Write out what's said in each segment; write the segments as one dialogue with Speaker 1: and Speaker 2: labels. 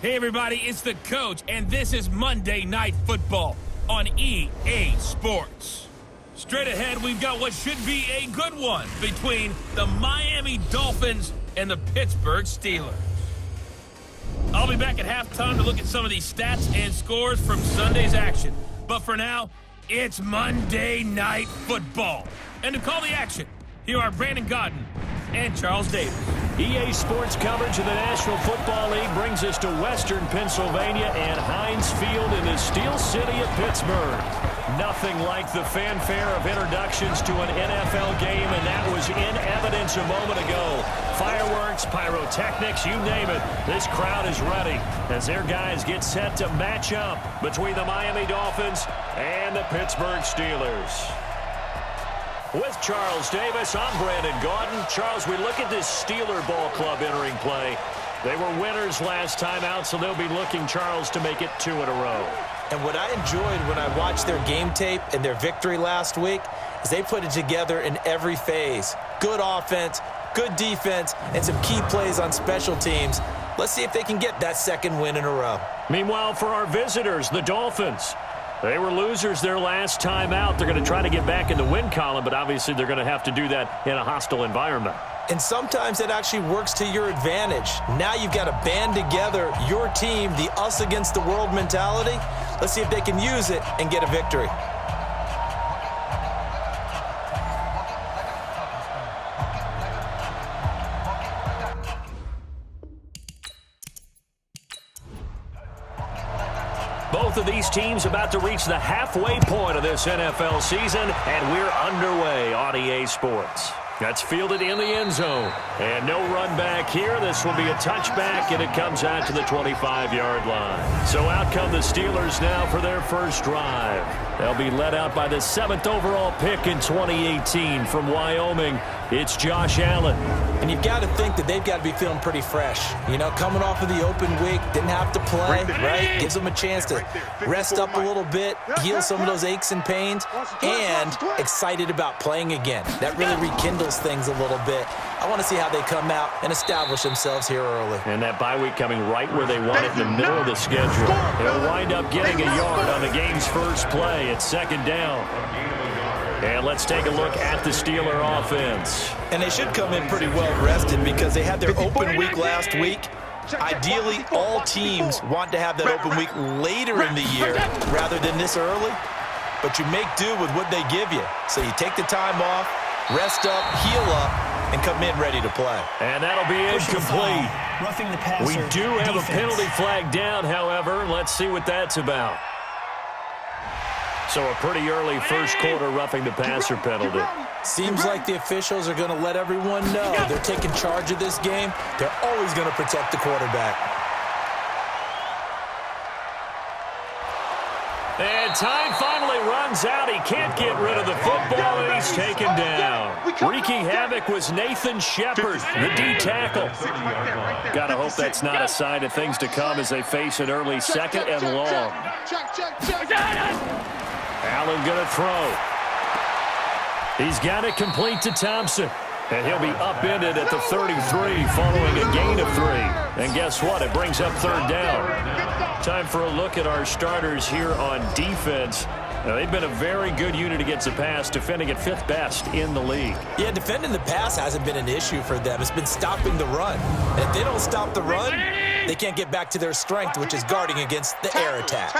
Speaker 1: Hey everybody, it's the coach, and this is Monday Night Football on EA Sports. Straight ahead, we've got what should be a good one between the Miami Dolphins and the Pittsburgh Steelers. I'll be back at halftime to look at some of these stats and scores from Sunday's action. But for now, it's Monday Night Football. And to call the action, here are Brandon Godden and Charles Davis.
Speaker 2: EA Sports coverage of the National Football League brings us to Western Pennsylvania and Heinz Field in the Steel City of Pittsburgh. Nothing like the fanfare of introductions to an NFL game, and that was in evidence a moment ago. Fireworks, pyrotechnics, you name it. This crowd is ready as their guys get set to match up between the Miami Dolphins and the Pittsburgh Steelers. With Charles Davis, I'm Brandon Godden. Charles, we look at this Steeler ball club entering play. They were winners last time out, so they'll be looking, Charles, to make it 2 in a row.
Speaker 3: And what I enjoyed when I watched their game tape and their victory last week is they put it together in every phase. Good offense, good defense, and some key plays on special teams. Let's see if they can get that second win in a row.
Speaker 2: Meanwhile, for our visitors, the Dolphins, they were losers their last time out. They're going to try to get back in the win column, but obviously they're going to have to do that in a hostile environment.
Speaker 3: And sometimes it actually works to your advantage. Now you've got to band together your team, the us against the world mentality. Let's see if they can use it and get a victory.
Speaker 2: Both of these teams about to reach the halfway point of this NFL season, and we're underway on EA Sports. That's fielded in the end zone. And no run back here. This will be a touchback, and it comes out to the 25-yard line. So out come the Steelers now for their first drive. They'll be led out by the 7th overall pick in 2018 from Wyoming. It's Josh Allen.
Speaker 3: And you've got to think that they've got to be feeling pretty fresh. You know, coming off of the open week, didn't have to play, right? Gives them a chance to rest up a little bit, heal some of those aches and pains, and excited about playing again. That really rekindles things a little bit. I want to see how they come out and establish themselves here early.
Speaker 2: And that bye week coming right where they want it in the middle of the schedule. They'll wind up getting a yard on the game's first play. It's second down. And let's take a look at the Steeler offense.
Speaker 3: And they should come in pretty well rested because they had their open week last week. Ideally, all teams want to have that open week later in the year rather than this early. But you make do with what they give you. So you take the time off, rest up, heal up, and come in ready to play.
Speaker 2: And that'll be incomplete. We do have a penalty flag down, however. Let's see what that's about. So a pretty early first quarter roughing the passer penalty.
Speaker 3: Seems like the officials are going to let everyone know they're taking charge of this game. They're always going to protect the quarterback.
Speaker 2: And time finally runs out. He can't get rid of the football, and he's taken down. Wreaking havoc was Nathan Shepard, the D-tackle. Got to hope that's not a sign of things to come as they face an early second and long. Allen going to throw. He's got it complete to Thompson. And he'll be upended at the 33 following a gain of 3. And guess what? It brings up third down. Time for a look at our starters here on defense. Now, they've been a very good unit against the pass, defending at 5th best in the league.
Speaker 3: Yeah, defending the pass hasn't been an issue for them. It's been stopping the run. And if they don't stop the run, they can't get back to their strength, which is guarding against the air attack.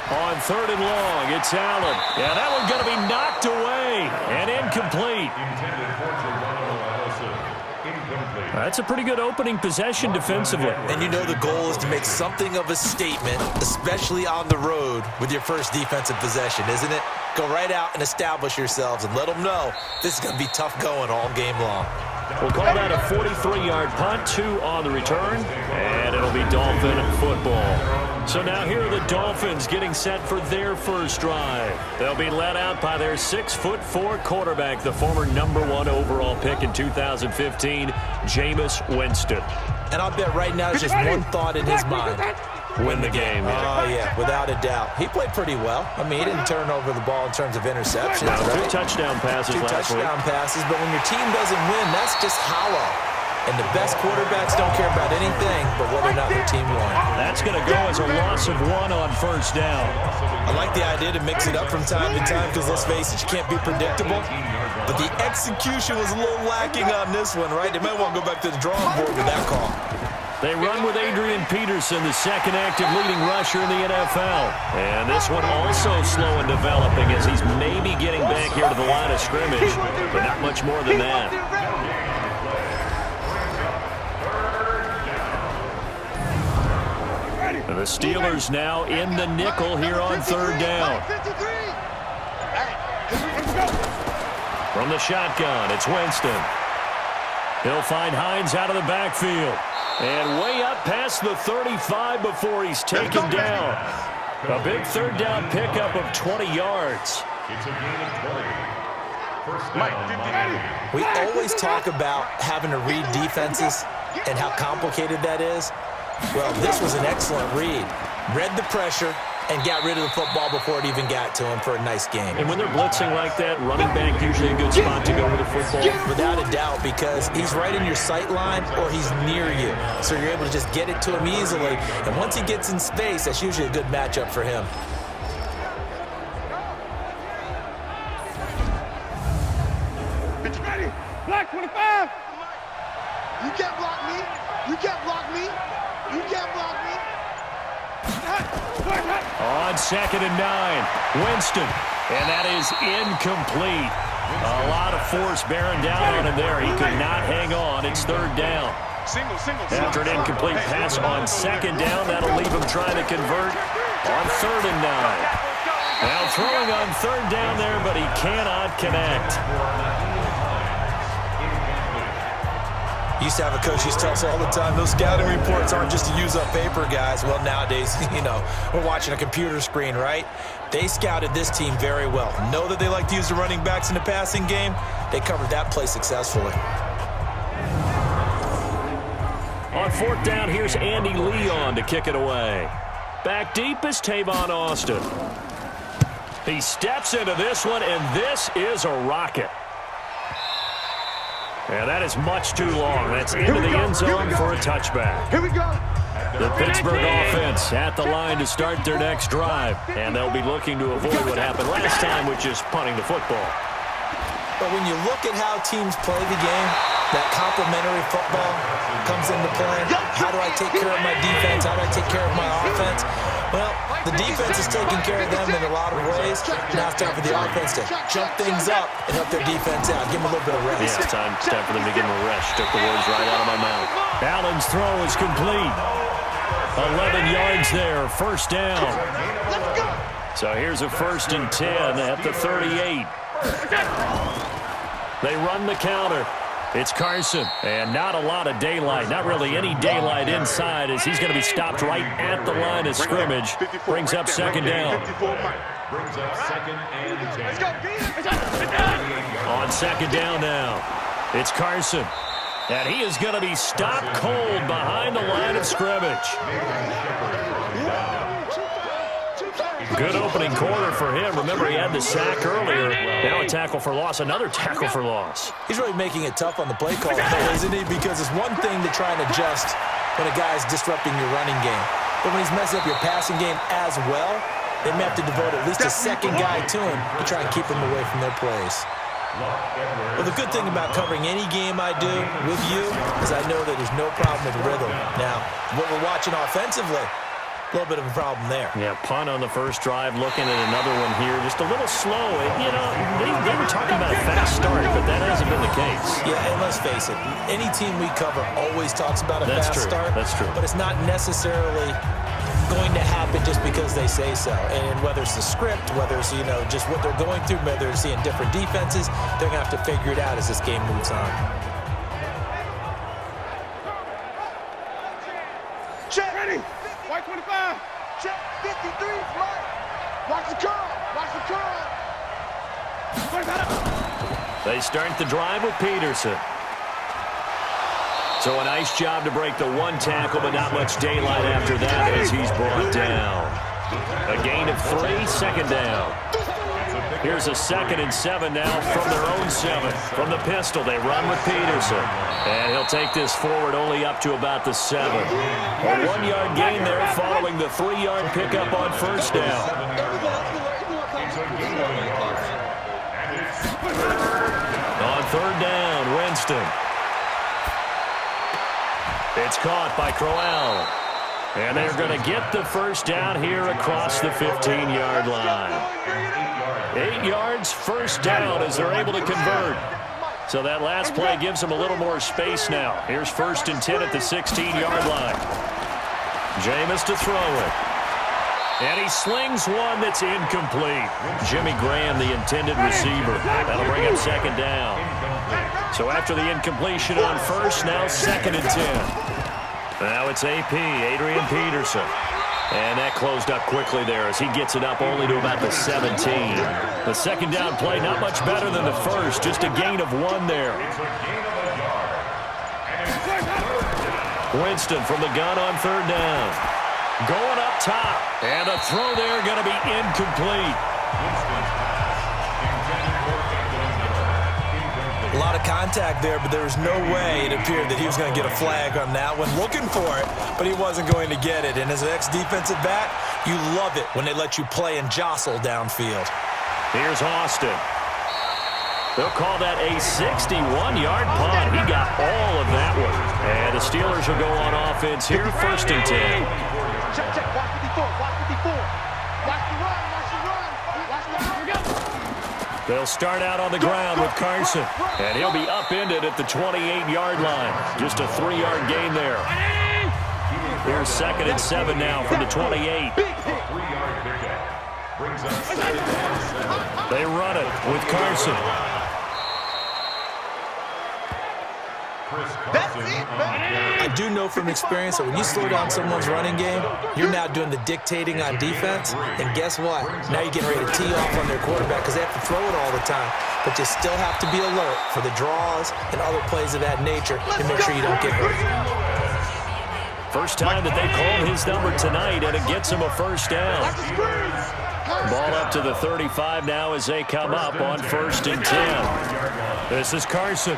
Speaker 2: On 3rd and long, it's Allen. Yeah, that one's going to be knocked away and incomplete. That's a pretty good opening possession defensively.
Speaker 3: And you know the goal is to make something of a statement, especially on the road with your first defensive possession, isn't it? Go right out and establish yourselves and let them know this is going to be tough going all game long.
Speaker 2: We'll call that a 43-yard punt, 2 on the return, and it'll be Dolphin football. So now here are the Dolphins getting set for their first drive. They'll be led out by their 6'4" quarterback, the former #1 overall pick in 2015, Jameis Winston.
Speaker 3: And I'll bet right now there's just one thought in his mind.
Speaker 2: Win the game.
Speaker 3: Oh, yeah, without a doubt. He played pretty well. I mean, he didn't turn over the ball in terms of interceptions.
Speaker 2: Right? 2 touchdown passes last week.
Speaker 3: 2 touchdown passes, but when your team doesn't win, that's just hollow. And the best quarterbacks don't care about anything but whether or not their team won.
Speaker 2: That's going to go as a loss of 1 on first down.
Speaker 3: I like the idea to mix it up from time to time because, let's face it, you can't be predictable. But the execution was a little lacking on this one, right? They might want to go back to the drawing board with that call.
Speaker 2: They run with Adrian Peterson, the second active leading rusher in the NFL. And this one also slow in developing as he's maybe getting back here to the line of scrimmage, but not much more than that. And the Steelers now in the nickel here on third down. From the shotgun, it's Winston. He'll find Hines out of the backfield. And way up past the 35 before he's taken down. A big third down pickup of 20 yards.
Speaker 3: We always talk about having to read defenses and how complicated that is. Well, this was an excellent read. Read the pressure and got rid of the football before it even got to him for a nice game.
Speaker 2: And when they're blitzing like that, running back usually a good spot to go with the football.
Speaker 3: Without a doubt, because he's right in your sight line or he's near you. So you're able to just get it to him easily. And once he gets in space, that's usually a good matchup for him.
Speaker 4: Black 25. You can't block me. You can't block me. You can't block me.
Speaker 2: On 2nd and 9, Winston. And that is incomplete. A lot of force bearing down on him there. He could not hang on. It's third down. After an incomplete pass on 2nd down, that'll leave him trying to convert on 3rd and 9. Now throwing on 3rd down there, but he cannot connect.
Speaker 3: Used to have a coach used to tell us all the time, those scouting reports aren't just to use up paper, guys. Well, nowadays, we're watching a computer screen, right? They scouted this team very well. Know that they like to use the running backs in the passing game. They covered that play successfully.
Speaker 2: On 4th down, here's Andy Leon to kick it away. Back deep is Tavon Austin. He steps into this one, and this is a rocket. And that is much too long. That's into the end zone for a touchback.
Speaker 4: Here we go.
Speaker 2: The Pittsburgh offense at the line to start their next drive. And they'll be looking to avoid what happened last time, which is punting the football.
Speaker 3: But when you look at how teams play the game, that complementary football comes into play. How do I take care of my defense? How do I take care of my offense? Well, the defense is taking care of them in a lot of ways. Now it's time for the offense to jump things up and help their defense out. Give them a little bit of rest.
Speaker 2: Yeah, it's time for them to give them a rest. Took the words right out of my mouth. Allen's throw is complete. 11 yards there, first down. So here's a 1st and 10 at the 38. They run the counter. It's Carson, and not a lot of daylight, not really any daylight inside as he's going to be stopped right at the line of scrimmage. Brings up 2nd down. On 2nd down now, it's Carson, and he is going to be stopped cold behind the line of scrimmage. Good opening quarter for him. Remember, he had the sack earlier. Now a tackle for loss, another tackle for loss.
Speaker 3: He's really making it tough on the play call, isn't he? Because it's one thing to try and adjust when a guy's disrupting your running game. But when he's messing up your passing game as well, they may have to devote at least a second guy to him to try and keep him away from their plays. Well, the good thing about covering any game I do with you is I know that there's no problem with rhythm. Now, what we're watching offensively, a little bit of a problem there.
Speaker 2: Yeah, punt on the first drive, looking at another one here. Just a little slow. They were talking about a fast start, but that hasn't been the case.
Speaker 3: Yeah, and let's face it, any team we cover always talks about a fast start.
Speaker 2: That's true.
Speaker 3: But it's not necessarily going to happen just because they say so. And whether it's the script, whether it's, just what they're going through, whether they're seeing different defenses, they're going to have to figure it out as this game moves on.
Speaker 4: Check. Ready. White 25. Check. 53. Smart. Watch the curl. Watch the curl.
Speaker 2: They start the drive with Peterson. So a nice job to break the one tackle, but not much daylight after that as he's brought down. A gain of 3, 2nd down. Here's a 2nd and 7 now from their own 7. From the pistol, they run with Peterson. And he'll take this forward only up to about the 7. A 1-yard gain there following the 3-yard pickup on first down. On 3rd down, Winston. It's caught by Crowell. And they're going to get the first down here across the 15-yard line. 8 yards, first down as they're able to convert. So that last play gives them a little more space now. Here's 1st and 10 at the 16-yard line. Jameis to throw it. And he slings one that's incomplete. Jimmy Graham, the intended receiver. That'll bring up 2nd down. So after the incompletion on first, now 2nd and 10. Now it's AP, Adrian Peterson. And that closed up quickly there as he gets it up only to about the 17. The 2nd down play, not much better than the first, just a gain of 1 there. Winston from the gun on 3rd down. Going up top, and a throw there going to be incomplete.
Speaker 3: A lot of contact there, but there was no way it appeared that he was going to get a flag on that one. Looking for it, but he wasn't going to get it. And as an ex-defensive back, you love it when they let you play and jostle downfield.
Speaker 2: Here's Austin. They'll call that a 61-yard punt. He got all of that one. And the Steelers will go on offense here, 1st and 10.
Speaker 4: Check, check. Watch 54. Watch 54. Watch the run. Watch the run. Watch the run. Here we go.
Speaker 2: They'll start out on the ground with Carson. And he'll be upended at the 28-yard line. Just a 3-yard gain there. Here's 2nd and 7 now from the 28. They run it with Carson.
Speaker 3: I do know from experience that when you slow down someone's running game, you're now doing the dictating on defense. And guess what? Now you're getting ready to tee off on their quarterback because they have to throw it all the time. But you still have to be alert for the draws and other plays of that nature to make sure you don't get hurt.
Speaker 2: First time that they called his number tonight, and it gets him a first down. Ball up to the 35 now as they come up on 1st and 10. This is Carson.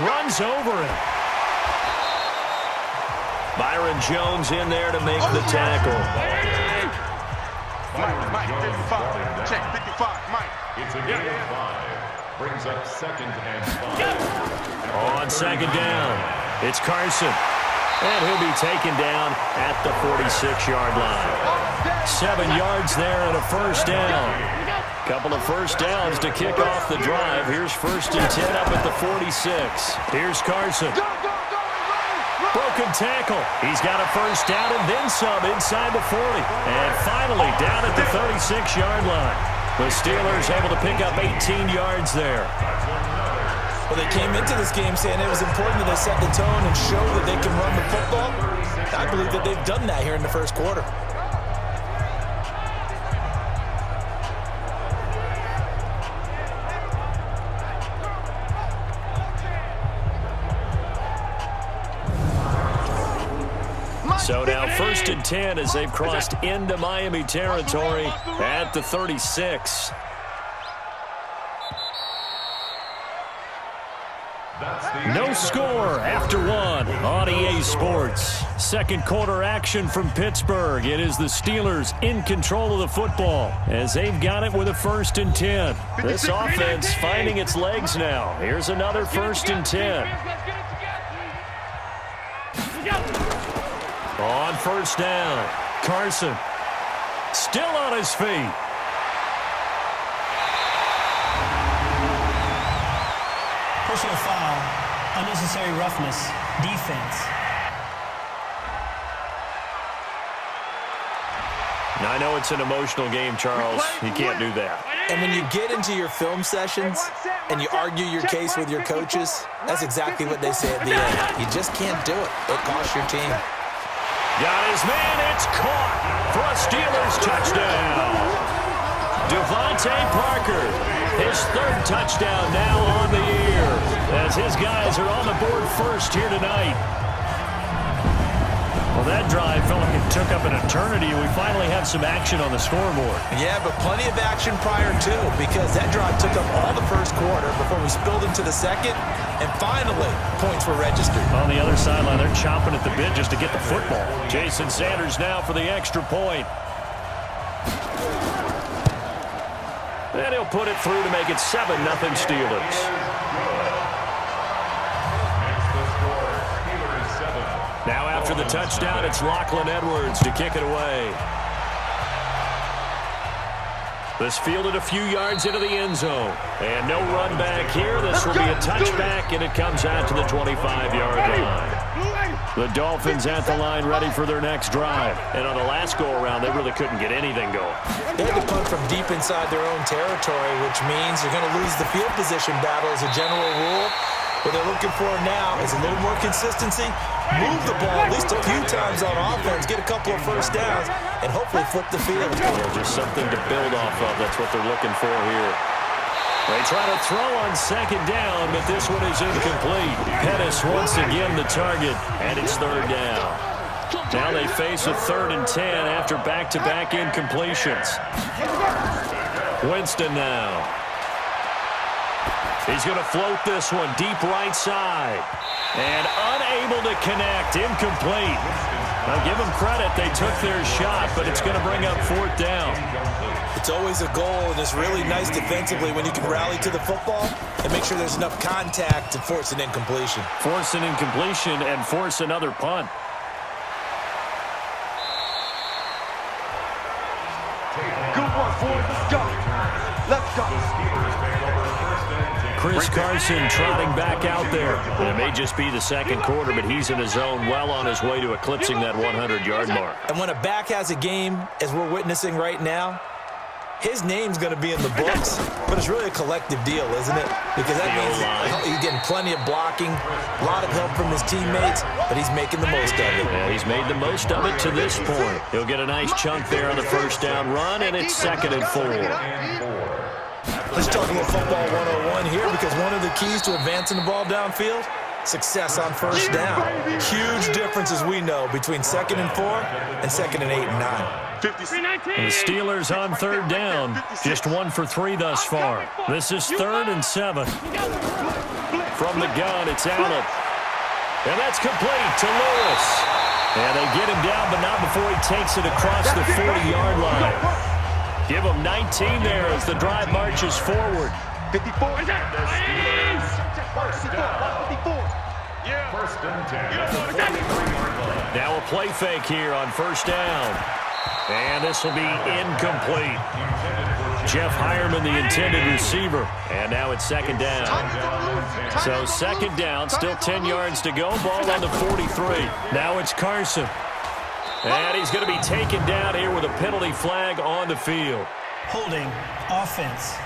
Speaker 2: Runs over him. Byron Jones in there to make the tackle.
Speaker 4: Mike, 55. Check, 55, Mike.
Speaker 5: It's a gain of 5. Brings up 2nd and 5.
Speaker 2: On 2nd down, it's Carson. And he'll be taken down at the 46-yard line. 7 yards there and a first down. Couple of first downs to kick off the drive. Here's 1st and 10 up at the 46. Here's Carson. Broken tackle. He's got a first down and then some inside the 40. And finally down at the 36-yard line. The Steelers able to pick up 18 yards there.
Speaker 3: Well, they came into this game saying it was important that they set the tone and show that they can run the football. I believe that they've done that here in the first quarter.
Speaker 2: So now 1st and 10 as they've crossed into Miami territory at the 36. No score after 1 on EA Sports. Second quarter action from Pittsburgh. It is the Steelers in control of the football as they've got it with a 1st and 10. This offense finding its legs now. Here's another 1st and 10. On first down, Carson still on his feet.
Speaker 6: Personal foul, unnecessary roughness, defense.
Speaker 2: Now, I know it's an emotional game, Charles. You can't do that.
Speaker 3: And when you get into your film sessions and you argue your case with your coaches, that's exactly what they say at the end. You just can't do it. It costs your team.
Speaker 2: Got his man. It's caught for a Steelers touchdown. Devontae Parker, his 3rd touchdown now on the year as his guys are on the board first here tonight. Well, that drive felt like it took up an eternity, and we finally have some action on the scoreboard.
Speaker 3: Yeah, but plenty of action prior to, because that drive took up all the first quarter before we spilled into the second, and finally, points were registered.
Speaker 2: On the other sideline, they're chomping at the bit just to get the football. Jason Sanders now for the extra point. And he'll put it through to make it 7-0 Steelers. Now after the touchdown, it's Lachlan Edwards to kick it away. This fielded a few yards into the end zone. And no run back here. This will be a touchback, and it comes out to the 25-yard line. The Dolphins at the line ready for their next drive. And on the last go-around, they really couldn't get anything going.
Speaker 3: They had to punt from deep inside their own territory, which means they're going to lose the field position battle as a general rule. What they're looking for now is a little more consistency, move the ball at least a few times on offense, get a couple of first downs, and hopefully flip the field.
Speaker 2: Yeah, just something to build off of. That's what they're looking for here. They try to throw on second down, but this one is incomplete. Pettis once again the target, and it's third down. Now they face a 3rd and 10 after back-to-back incompletions. Winston now. He's going to float this one deep right side. And unable to connect. Incomplete. Now give them credit. They took their shot, but it's going to bring up 4th down.
Speaker 3: It's always a goal, and it's really nice defensively when you can rally to the football and make sure there's enough contact to force an incompletion.
Speaker 2: Force an incompletion and force another punt.
Speaker 4: Good one, Ford. Let's go. Let's go.
Speaker 2: Chris Carson trotting back out there. It may just be the second quarter, but he's in his zone, well on his way to eclipsing that 100-yard mark.
Speaker 3: And when a back has a game, as we're witnessing right now, his name's going to be in the books, but it's really a collective deal, isn't it? Because that means he's getting plenty of blocking, a lot of help from his teammates, but he's making the most of it.
Speaker 2: Yeah, he's made the most of it to this point. He'll get a nice chunk there on the first down run, and it's 2nd and 4.
Speaker 3: Let's talk a little football 101 here, because one of the keys to advancing the ball downfield, success on first down. Huge difference, as we know, between 2nd and 4 and 2nd and 8 and 9.
Speaker 2: And the Steelers on 3rd down, just 1 for 3 thus far. This is 3rd and 7. From the gun, it's Allen. And that's complete to Lewis. And they get him down, but not before he takes it across the 40-yard line. Give him 19 there as the drive marches forward.
Speaker 4: 54.
Speaker 5: First and 10.
Speaker 2: Now a play fake here on first down. And this will be incomplete. Jeff Hireman, the intended receiver. And now it's 2nd down. So 2nd down, still 10 yards to go. Ball on the 43. Now it's Carson. And he's going to be taken down here with a penalty flag on the field.
Speaker 6: Holding offense.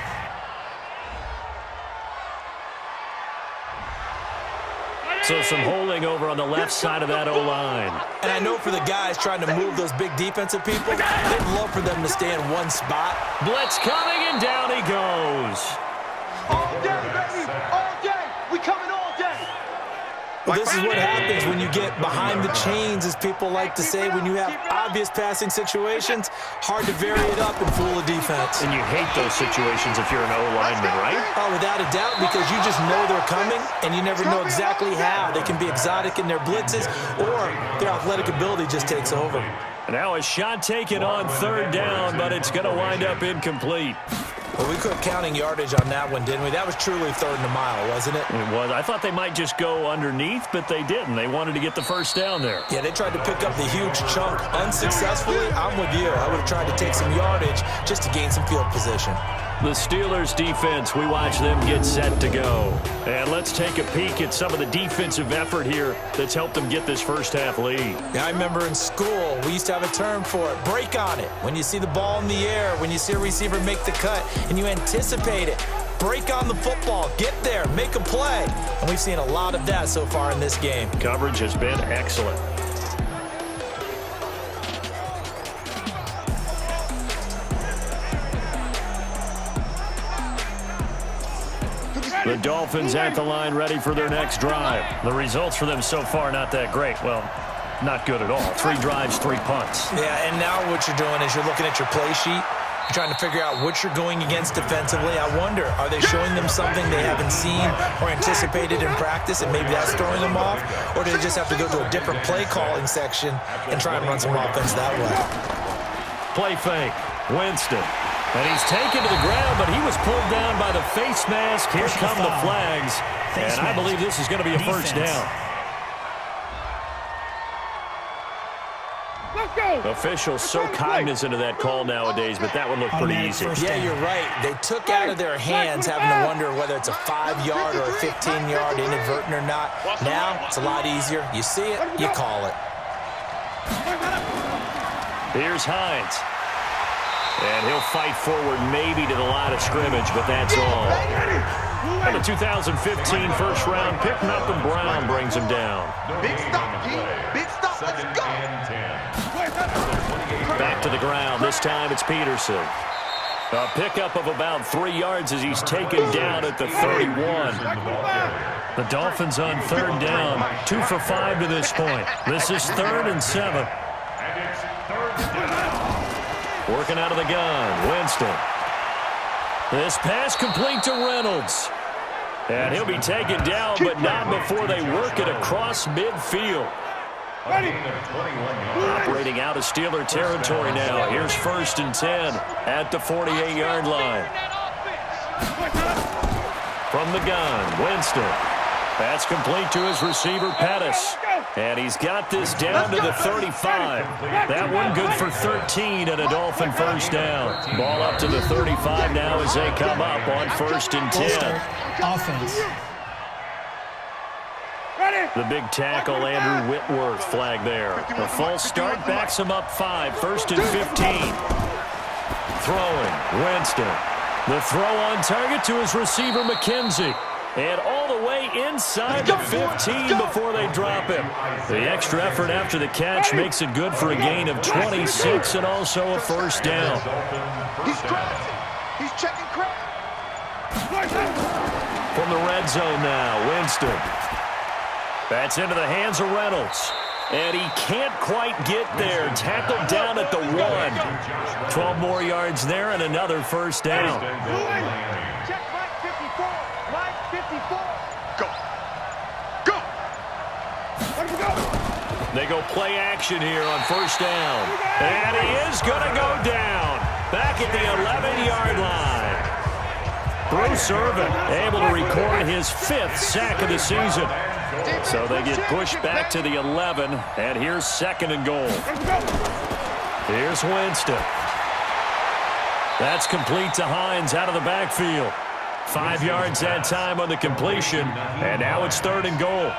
Speaker 2: So some holding over on the left side of that O-line.
Speaker 3: And I know for the guys trying to move those big defensive people, they'd love for them to stay in one spot.
Speaker 2: Blitz coming, and down he goes.
Speaker 4: All day, baby. All day. We coming all day.
Speaker 3: Well, this is what happens when you get behind the chains, as people like to say. When you have obvious passing situations, hard to vary it up and fool a defense.
Speaker 2: And you hate those situations if you're an O-lineman, right?
Speaker 3: Oh, without a doubt, because you just know they're coming, and you never know exactly how. They can be exotic in their blitzes, or their athletic ability just takes over.
Speaker 2: Now a shot taken on 3rd down, but it's going to wind up incomplete.
Speaker 3: Well, we quit counting yardage on that one, didn't we? That was truly 3rd and a mile, wasn't it?
Speaker 2: It was. I thought they might just go underneath, but they didn't. They wanted to get the first down there.
Speaker 3: Yeah, they tried to pick up the huge chunk unsuccessfully. I'm with you. I would have tried to take some yardage just to gain some field position.
Speaker 2: The Steelers defense, we watch them get set to go. And let's take a peek at some of the defensive effort here that's helped them get this first half lead.
Speaker 3: Yeah, I remember in school, we used to have a term for it, break on it. When you see the ball in the air, when you see a receiver make the cut, and you anticipate it, break on the football, get there, make a play. And we've seen a lot of that so far in this game.
Speaker 2: Coverage has been excellent. The Dolphins at the line ready for their next drive. The results for them so far not that great. Well, Not good at all. 3 drives, 3 punts.
Speaker 3: Yeah, and now what you're doing is you're looking at your play sheet. You're trying to figure out what you're going against defensively. I wonder, are they showing them something they haven't seen or anticipated in practice, and maybe that's throwing them off? Or do they just have to go to a different play calling section and try and run some offense that way?
Speaker 2: Play fake. Winston. And he's taken to the ground, but he was pulled down by the face mask. Here come the flags. And I believe this is going to be a first down.
Speaker 4: Let's go.
Speaker 2: Officials so cognizant of that call nowadays, but that would look pretty easy.
Speaker 3: Yeah, you're right. They took out of their hands having to wonder whether it's a 5-yard or a 15-yard inadvertent or not. Now it's a lot easier. You see it, you call it.
Speaker 2: Here's Hines. And he'll fight forward maybe to the line of scrimmage, but that's all. And the 2015 first-round pick, Malcolm Brown, brings him down.
Speaker 4: Big stop, G. Big stop. Let's go.
Speaker 2: Back to the ground. This time it's Peterson. A pickup of about 3 yards as he's taken down at the 31. The Dolphins on 3rd down. 2 for 5 to this point. This is 3rd and 7. Working out of the gun, Winston. This pass complete to Reynolds. And he'll be taken down, but not before they work it across midfield. Operating out of Steeler territory now. Here's 1st and 10 at the 48-yard line. From the gun, Winston. That's complete to his receiver, Pettis. And he's got this down to the 35. That one good for 13 and a Dolphin first down. Ball up to the 35 now as they come up on 1st and 10.
Speaker 6: Offense.
Speaker 2: The big tackle, Andrew Whitworth, flag there. The false start backs him up 5. 1st and 15. Throwing, Winston. The throw on target to his receiver, McKenzie. And all the way inside the 15 before they drop him. The extra effort after the catch makes it good for a gain of 26 and also a first down.
Speaker 4: He's crossing. He's checking crowd.
Speaker 2: From the red zone now, Winston. That's into the hands of Reynolds. And he can't quite get there. Tackled down at the 1. 12 more yards there and another first down.
Speaker 4: Check right 54. Right 54. Go. Go. Let him go.
Speaker 2: They go play action here on first down. And he is going to go down. Back at the 11-yard line. Bruce Irvin able to record his 5th sack of the season. So they get pushed back to the 11, and here's 2nd and goal. Here's Winston. That's complete to Hines out of the backfield. 5 yards that time on the completion, and now it's 3rd and goal.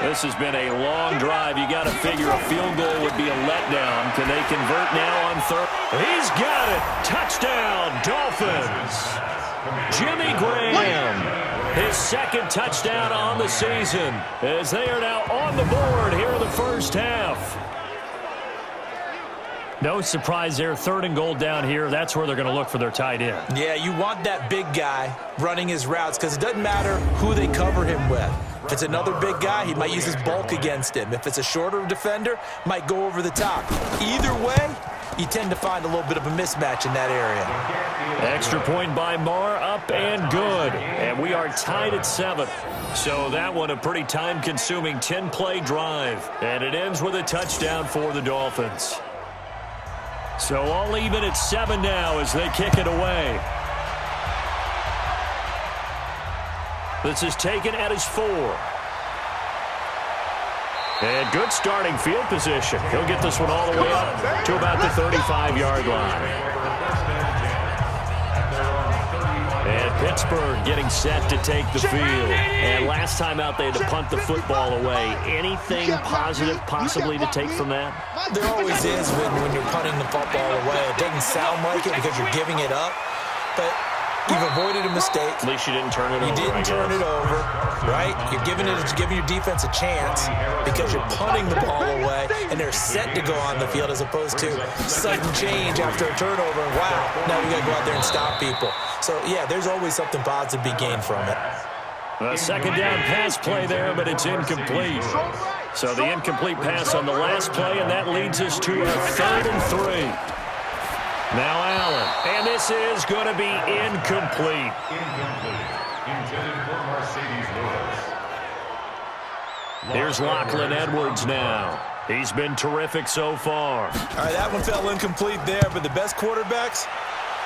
Speaker 2: This has been a long drive. You got to figure a field goal would be a letdown. Can they convert now on 3rd? He's got it. Touchdown, Dolphins. Jimmy Graham, his 2nd touchdown on the season, as they are now on the board here in the first half. No surprise there, 3rd and goal down here. That's where they're going to look for their tight end.
Speaker 3: Yeah, you want that big guy running his routes because it doesn't matter who they cover him with. If it's another big guy, he might use his bulk against him. If it's a shorter defender, might go over the top. Either way, you tend to find a little bit of a mismatch in that area.
Speaker 2: Extra point by Marr, up and good. And we are tied at 7. So that one a pretty time-consuming 10-play drive. And it ends with a touchdown for the Dolphins. So all even at 7 now as they kick it away. This is taken at his 4. And good starting field position. He'll get this one all the way up to about the 35-yard line. And Pittsburgh getting set to take the field. And last time out, they had to punt the football away. Anything positive possibly to take from that?
Speaker 3: There always is when you're punting the football away. It doesn't sound like it because you're giving it up, but you've avoided a mistake.
Speaker 2: At least you didn't turn it over.
Speaker 3: You didn't turn it over, right? You're giving your defense a chance because you're punting the ball away, and they're set to go on the field as opposed to sudden change after a turnover. And wow, now we got to go out there and stop people. So, yeah, there's always something positive to be gained from it.
Speaker 2: A 2nd down pass play there, but it's incomplete. So the incomplete pass on the last play, and that leads us to a 3rd and 3. Now Allen, and this is going to be incomplete.
Speaker 5: Intended for Mercedes Lewis.
Speaker 2: Here's Lachlan Edwards now. He's been terrific so far.
Speaker 3: All right, that one fell incomplete there, but the best quarterbacks,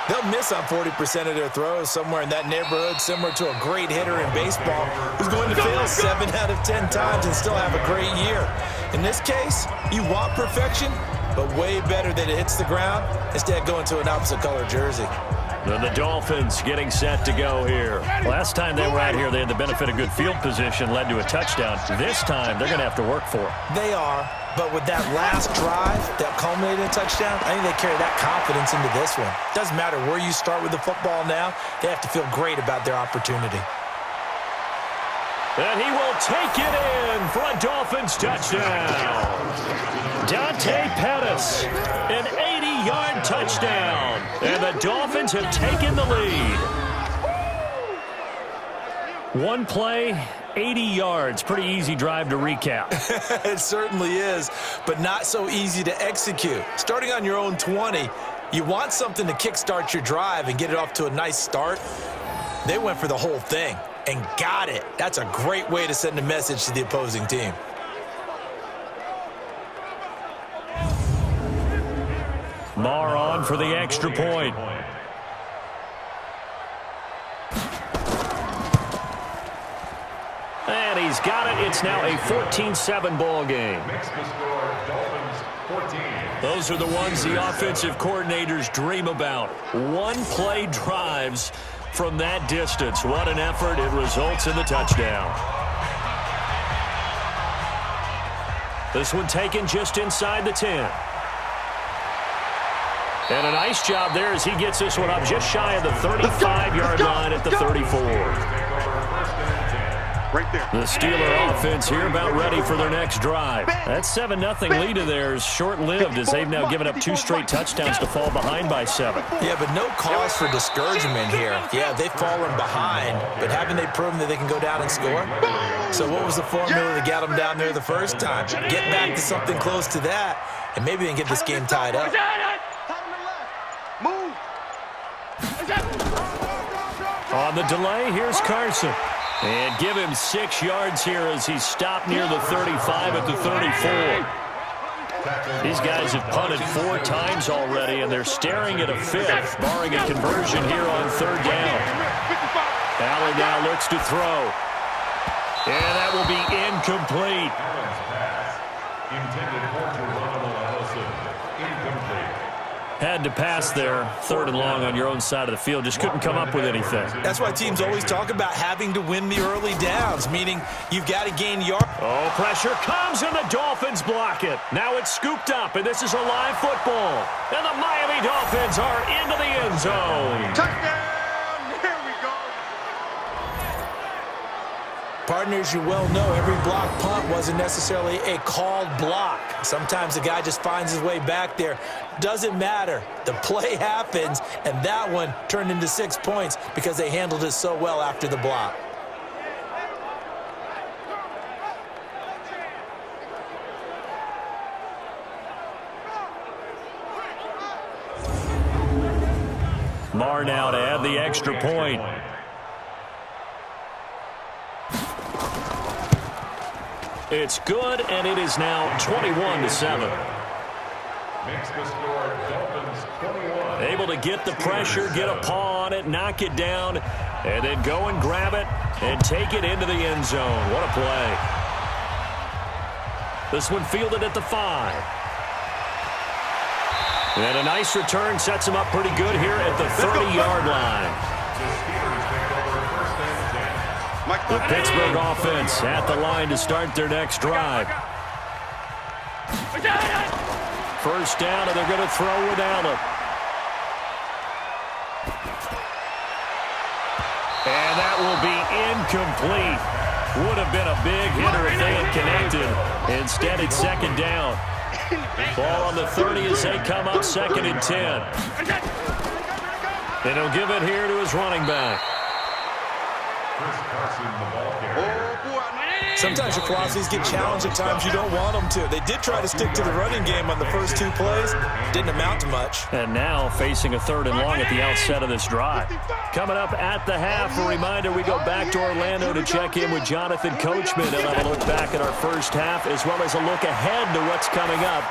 Speaker 3: they'll miss on 40% of their throws, somewhere in that neighborhood, similar to a great hitter in baseball who's going to fail 7 out of 10 times and still have a great year. In this case, you want perfection, but way better that it hits the ground instead of going to an opposite color jersey.
Speaker 2: And the Dolphins getting set to go here. Last time they were out here, they had the benefit of good field position, led to a touchdown. This time, they're going to have to work for it.
Speaker 3: They are, but with that last drive that culminated in a touchdown, I think they carry that confidence into this one. Doesn't matter where you start with the football now, they have to feel great about their opportunity.
Speaker 2: And he will take it in for a Dolphins touchdown. Dante Pettis, an 80-yard touchdown. And the Dolphins have taken the lead. One play, 80 yards. Pretty easy drive to recap.
Speaker 3: It certainly is, but not so easy to execute. Starting on your own 20, you want something to kickstart your drive and get it off to a nice start. They went for the whole thing and got it. That's a great way to send a message to the opposing team.
Speaker 2: Marr on for the extra point. And he's got it. It's now a 14-7 ball game.
Speaker 5: Makes the score Dolphins 14.
Speaker 2: Those are the ones the offensive coordinators dream about. One-play drives from that distance. What an effort. It results in the touchdown. This one taken just inside the 10. And a nice job there as he gets this one up just shy of the 35-yard line at the 34.
Speaker 4: Right there.
Speaker 2: The Steeler offense here about ready for their next drive. That 7-0 lead of theirs short-lived as they've now given up 2 straight touchdowns to fall behind by 7.
Speaker 3: Yeah, but no cause for discouragement here. Yeah, they've fallen behind, but haven't they proven that they can go down and score? So what was the formula that got them down there the first time? Get back to something close to that, and maybe they can get this game tied up.
Speaker 4: Move.
Speaker 2: On the delay, here's Carson. And give him 6 yards here as he's stopped near the 35 at the 34. These guys have punted 4 times already, and they're staring at a 5th, barring a conversion here on 3rd down. Allen now looks to throw. And that will be incomplete.
Speaker 5: Intended for Geronimo Allison. Incomplete.
Speaker 2: Had to pass there, 3rd and long on your own side of the field. Just couldn't come up with anything.
Speaker 3: That's why teams always talk about having to win the early downs, meaning you've got to gain yards.
Speaker 2: Oh, pressure comes, and the Dolphins block it. Now it's scooped up, and this is a live football. And the Miami Dolphins are into the end zone.
Speaker 4: Touchdown. Here we go.
Speaker 3: Partners, you well know every block punt wasn't necessarily a called block. Sometimes the guy just finds his way back there. Doesn't matter. The play happens, and that one turned into 6 points because they handled it so well after the block.
Speaker 2: Marr now to add the extra point. It's good, and it is now 21-7.
Speaker 5: Makes the score Dolphins 21.
Speaker 2: Able to get the pressure, get a paw on it, knock it down, and then go and grab it and take it into the end zone. What a play. This one fielded at the 5. And a nice return sets him up pretty good here at the 30-yard line. The Pittsburgh offense at the line to start their next drive. First down, and they're going to throw with Allen. And that will be incomplete. Would have been a big hitter if they had connected. Instead, it's 2nd down. Ball on the 30 as they come up 2nd and 10. And he'll give it here to his running back.
Speaker 3: Sometimes your philosophies get challenged at times you don't want them to. They did try to stick to the running game on the first 2 plays. Didn't amount to much.
Speaker 2: And now facing a 3rd and long at the outset of this drive. Coming up at the half, a reminder we go back to Orlando to check in with Jonathan Coachman and have a look back at our first half as well as a look ahead to what's coming up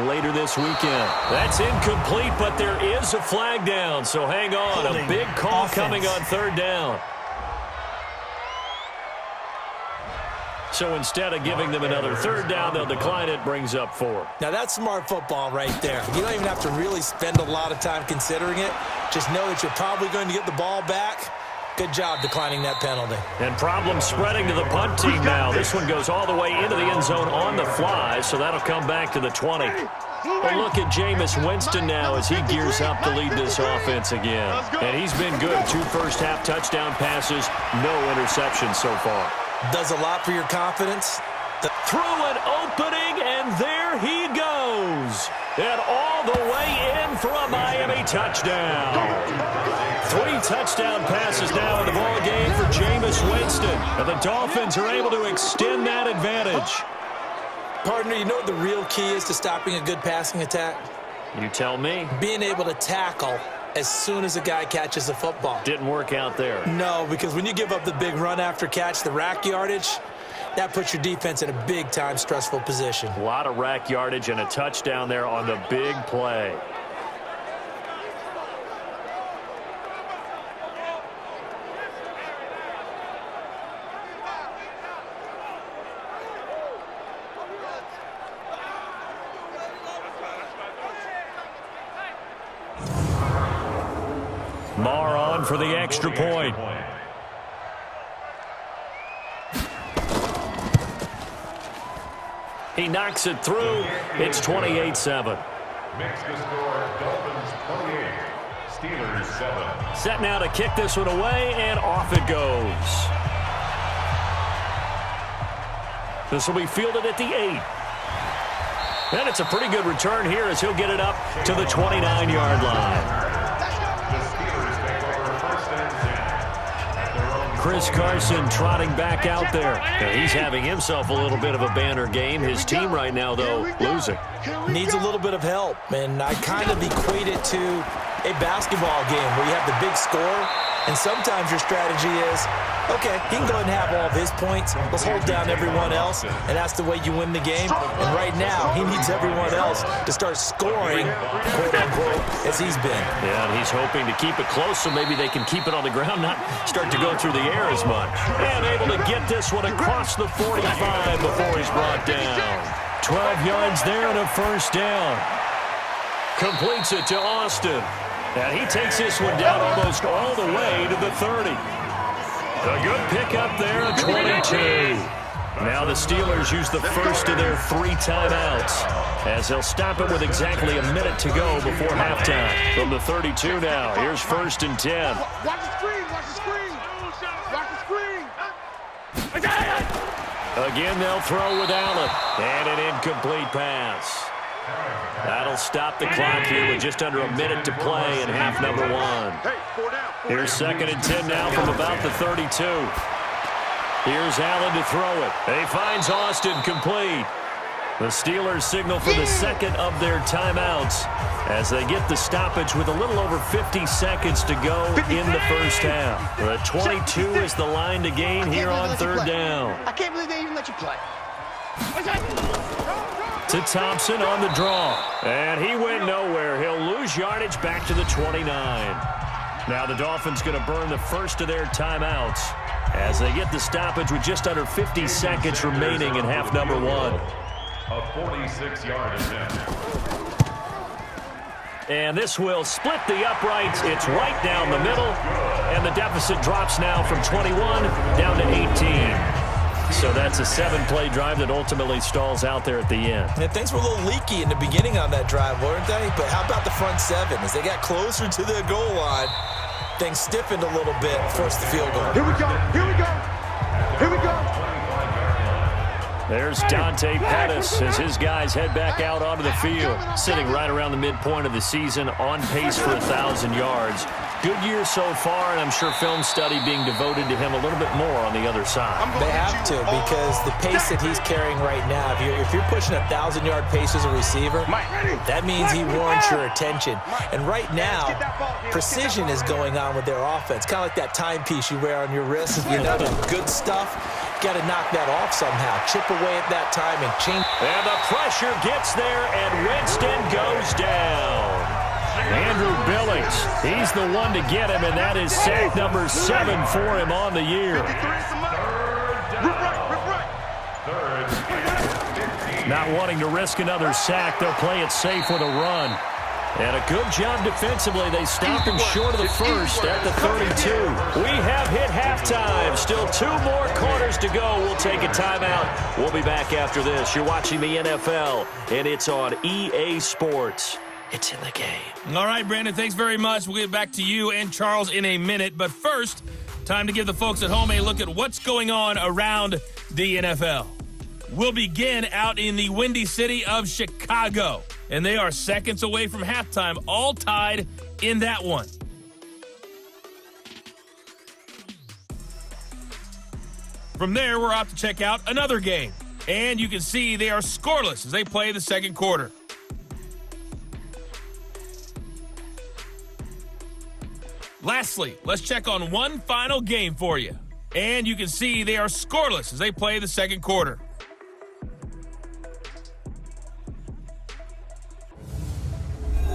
Speaker 2: later this weekend. That's incomplete, but there is a flag down, so hang on. A big call coming on 3rd down. So instead of giving them another 3rd down, they'll decline it, brings up 4.
Speaker 3: Now that's smart football right there. You don't even have to really spend a lot of time considering it. Just know that you're probably going to get the ball back. Good job declining that penalty.
Speaker 2: And problem spreading to the punt team now. This one goes all the way into the end zone on the fly, so that'll come back to the 20. A look at Jameis Winston now as he gears up to lead this offense again. And he's been good. 2 first-half touchdown passes, no interceptions so far.
Speaker 3: Does a lot for your confidence.
Speaker 2: Through an opening, and there he goes. And all the way in for a Miami touchdown. 3 touchdown passes now in the ball game for Jameis Winston. And the Dolphins are able to extend that advantage.
Speaker 3: Partner, you know what the real key is to stopping a good passing attack?
Speaker 2: You tell me.
Speaker 3: Being able to tackle as soon as a guy catches the football.
Speaker 2: Didn't work out there.
Speaker 3: No, because when you give up the big run after catch, the rack yardage, that puts your defense in a big-time stressful position.
Speaker 2: A lot of rack yardage and a touchdown there on the big play. Marr on for the extra point. He knocks it through. It's 28-7.
Speaker 5: Makes the score Dolphins 28, Steelers 7.
Speaker 2: Set now to kick this one away, and off it goes. This will be fielded at the 8. And it's a pretty good return here as he'll get it up to the 29-yard line. Chris Carson trotting back out there. And he's having himself a little bit of a banner game. His team right now, though, losing.
Speaker 3: Needs a little bit of help, and I kind of equate it to a basketball game where you have the big score, and sometimes your strategy is, okay, he can go ahead and have all of his points. Let's hold down everyone else, and that's the way you win the game. And right now, he needs everyone else to start scoring, quote-unquote, as he's been.
Speaker 2: Yeah, and he's hoping to keep it close so maybe they can keep it on the ground, not start to go through the air as much. And able to get this one across the 45 before he's brought down. 12 yards there and a first down. Completes it to Austin. And he takes this one down almost all the way to the 30. A good pickup there at 22. Now the Steelers use the first of their 3 timeouts as they'll stop it with exactly a minute to go before halftime. From the 32 now, here's 1st and 10.
Speaker 4: Watch the screen, watch the screen. Watch the screen.
Speaker 2: Again, they'll throw with Allen. And an incomplete pass. That'll stop the clock here with just under a minute to play in half number 1. Here's 2nd and 10 now from about the 32. Here's Allen to throw it. He finds Austin complete. The Steelers signal for the second of their timeouts as they get the stoppage with a little over 50 seconds to go in the first half. The 22 is the line to gain here on 3rd down.
Speaker 4: I can't believe they even let you play.
Speaker 2: To Thompson on the draw. And he went nowhere. He'll lose yardage back to the 29. Now the Dolphins going to burn the first of their timeouts as they get the stoppage with just under 50 seconds remaining in half number 1.
Speaker 5: A 46-yard attempt.
Speaker 2: And this will split the uprights. It's right down the middle. And the deficit drops now from 21 down to 18. So that's a 7-play drive that ultimately stalls out there at the end.
Speaker 3: And things were a little leaky in the beginning on that drive, weren't they? But how about the front 7? As they got closer to the goal line, things stiffened a little bit, forced the field goal.
Speaker 4: Here we go, here we go, here we go.
Speaker 2: There's Dante Pettis as his guys head back out onto the field, sitting right around the midpoint of the season, on pace for 1,000 yards. Good year so far, and I'm sure film study being devoted to him a little bit more on the other side.
Speaker 3: They have to, because the pace that he's carrying right now, if you're pushing 1,000-yard pace as a receiver, that means he warrants your attention. And right now, precision is going on with their offense, kind of like that timepiece you wear on your wrist. You know, the good stuff. Got to knock that off somehow. Chip away at that time and change.
Speaker 2: And the pressure gets there, and Winston goes down. Andrew Billings, he's the one to get him, and that is sack number 7 for him on the year. Not wanting to risk another sack, they'll play it safe with a run. And a good job defensively. They stopped him short of the first at the 32. We have hit halftime. Still 2 more quarters to go. We'll take a timeout. We'll be back after this. You're watching the NFL, and it's on EA Sports. It's in the game.
Speaker 1: All right, Brandon, thanks very much. We'll get back to you and Charles in a minute. But first, time to give the folks at home a look at what's going on around the NFL. We'll begin out in the windy city of Chicago. And they are seconds away from halftime, all tied in that one. From there, we're off to check out another game. And you can see they are scoreless as they play the second quarter. Lastly, let's check on one final game for you. And you can see they are scoreless as they play the second quarter.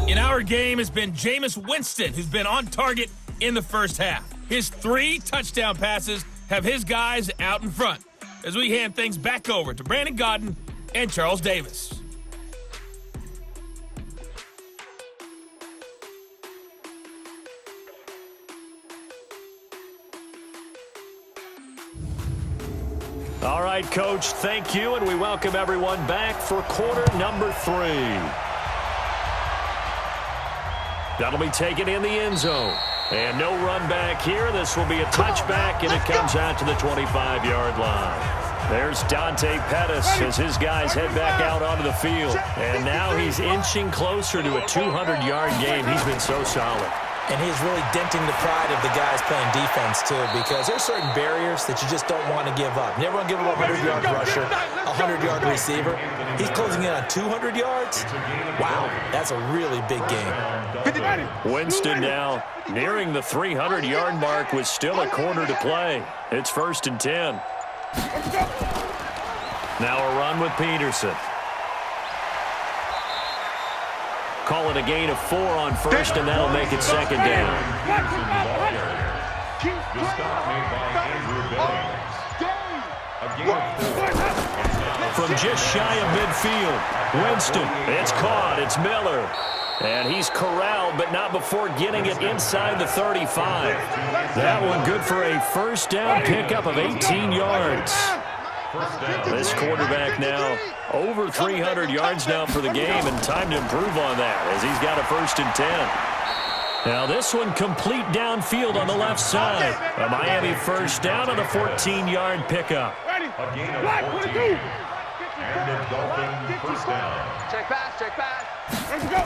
Speaker 1: In our game has been Jameis Winston, who's been on target in the first half. His 3 touchdown passes have his guys out in front as we hand things back over to Brandon Godden and Charles Davis.
Speaker 2: All right, Coach, thank you, and we welcome everyone back for quarter number 3. That'll be taken in the end zone. And no run back here. This will be a touchback, and it comes out to the 25-yard line. There's Dante Pettis as his guys head back out onto the field. And now he's inching closer to a 200-yard game. He's been so solid.
Speaker 3: And he's really denting the pride of the guys playing defense, too, because there's certain barriers that you just don't want to give up. You never want to give up a 100-yard rusher, a 100-yard receiver. He's closing in on 200 yards. Wow, that's a really big game.
Speaker 2: Winston now nearing the 300-yard mark with still a quarter to play. It's 1st and 10. Now a run with Peterson. Call it a gain of 4 on first, and that'll make it 2nd down.
Speaker 5: The stop made by Andrew Billings.
Speaker 2: From just shy of midfield, Winston. It's caught. It's Miller. And he's corralled, but not before getting it inside the 35. That one good for a first down pickup of 18 yards. This quarterback now over 300 yards now for the game, and time to improve on that as he's got a 1st and 10. Now this one complete downfield on the left side. A Miami first down on a 14-yard pickup.
Speaker 5: A gain of 14. And the Dolphins first down.
Speaker 4: Check pass. Let's go.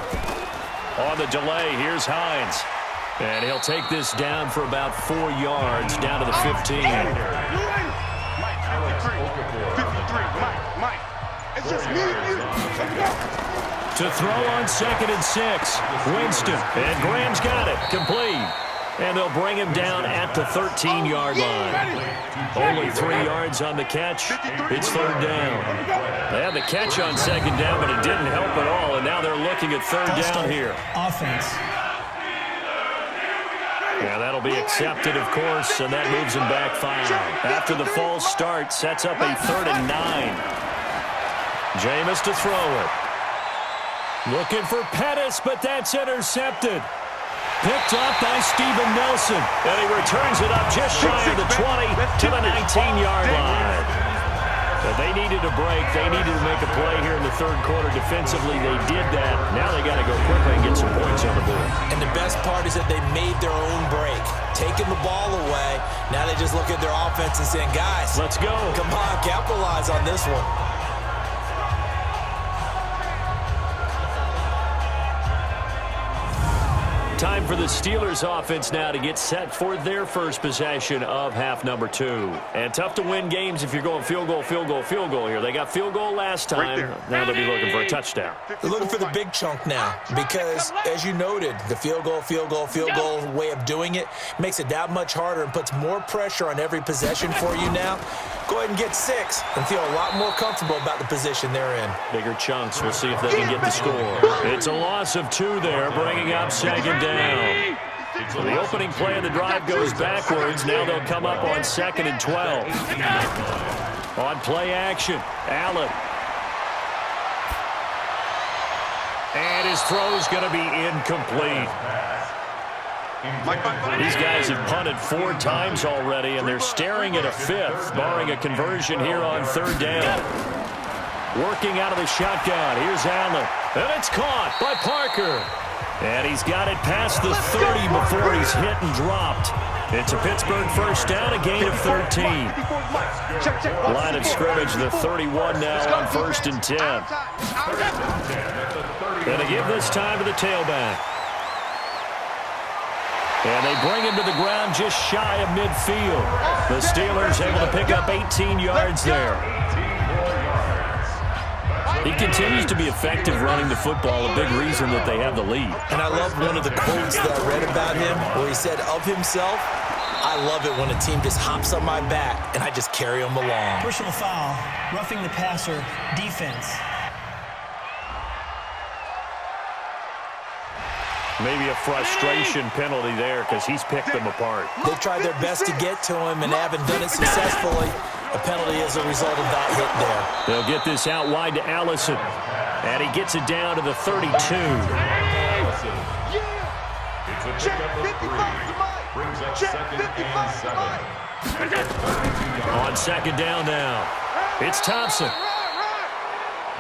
Speaker 2: On the delay, here's Hines. And he'll take this down for about 4 yards down to the 15.
Speaker 4: Mike. It's just me and you. Let's go.
Speaker 2: To throw on 2nd and 6. Winston. And Graham's got it. Complete. And they'll bring him down at the 13-yard line. Only 3 yards on the catch. It's 3rd down. They had the catch on 2nd down, but it didn't help at all. And now they're looking at 3rd down here.
Speaker 6: Offense.
Speaker 2: Yeah, that'll be accepted, of course, and that moves him back 5. After the false start, sets up a 3rd and 9. Jameis to throw it. Looking for Pettis, but that's intercepted. Picked up by Steven Nelson, and he returns it up just shy of the 20 to the 19-yard line. But they needed a break. They needed to make a play here in the 3rd quarter defensively. They did that. Now they got to go quickly and get some points on the board.
Speaker 3: And the best part is that they made their own break, taking the ball away. Now they just look at their offense and saying, guys,
Speaker 2: let's go.
Speaker 3: Come on, capitalize on this one.
Speaker 2: Time for the Steelers offense now to get set for their first possession of half number 2. And tough to win games if you're going field goal, field goal, field goal here. They got field goal last time. Now they'll be looking for a touchdown.
Speaker 3: They're looking for the big chunk now because, as you noted, the field goal, field goal, field goal way of doing it makes it that much harder and puts more pressure on every possession for you now. Go ahead and get 6 and feel a lot more comfortable about the position they're in.
Speaker 2: Bigger chunks. We'll see if they can get the score. It's a loss of 2 there, bringing up second down. So the opening play of the drive goes backwards. Now they'll come up on 2nd and 12. On play action, Allen. And his throw's going to be incomplete. These guys have punted 4 times already, and they're staring at a 5th, barring a conversion here on 3rd down. Working out of the shotgun. Here's Allen. And it's caught by Parker. And he's got it past the 30 before he's hit and dropped. It's a Pittsburgh first down, a gain of 13. Line of scrimmage, the 31 now on 1st and 10. And they give this time to the tailback. And they bring him to the ground just shy of midfield. The Steelers able to pick up 18 yards there. He continues to be effective running the football, a big reason that they have the lead.
Speaker 3: And I love one of the quotes that I read about him where he said of himself, I love it when a team just hops on my back and I just carry them along.
Speaker 6: Personal foul, roughing the passer, defense.
Speaker 2: Maybe a frustration penalty there because he's picked them apart.
Speaker 3: They've tried their best to get to him and haven't done it successfully. A penalty as a result of that hit there.
Speaker 2: They'll get this out wide to Allison. And he gets it down to the 32.
Speaker 4: Check 55 to Mike. Check 55 to Mike.
Speaker 2: On 2nd down now, it's Thompson.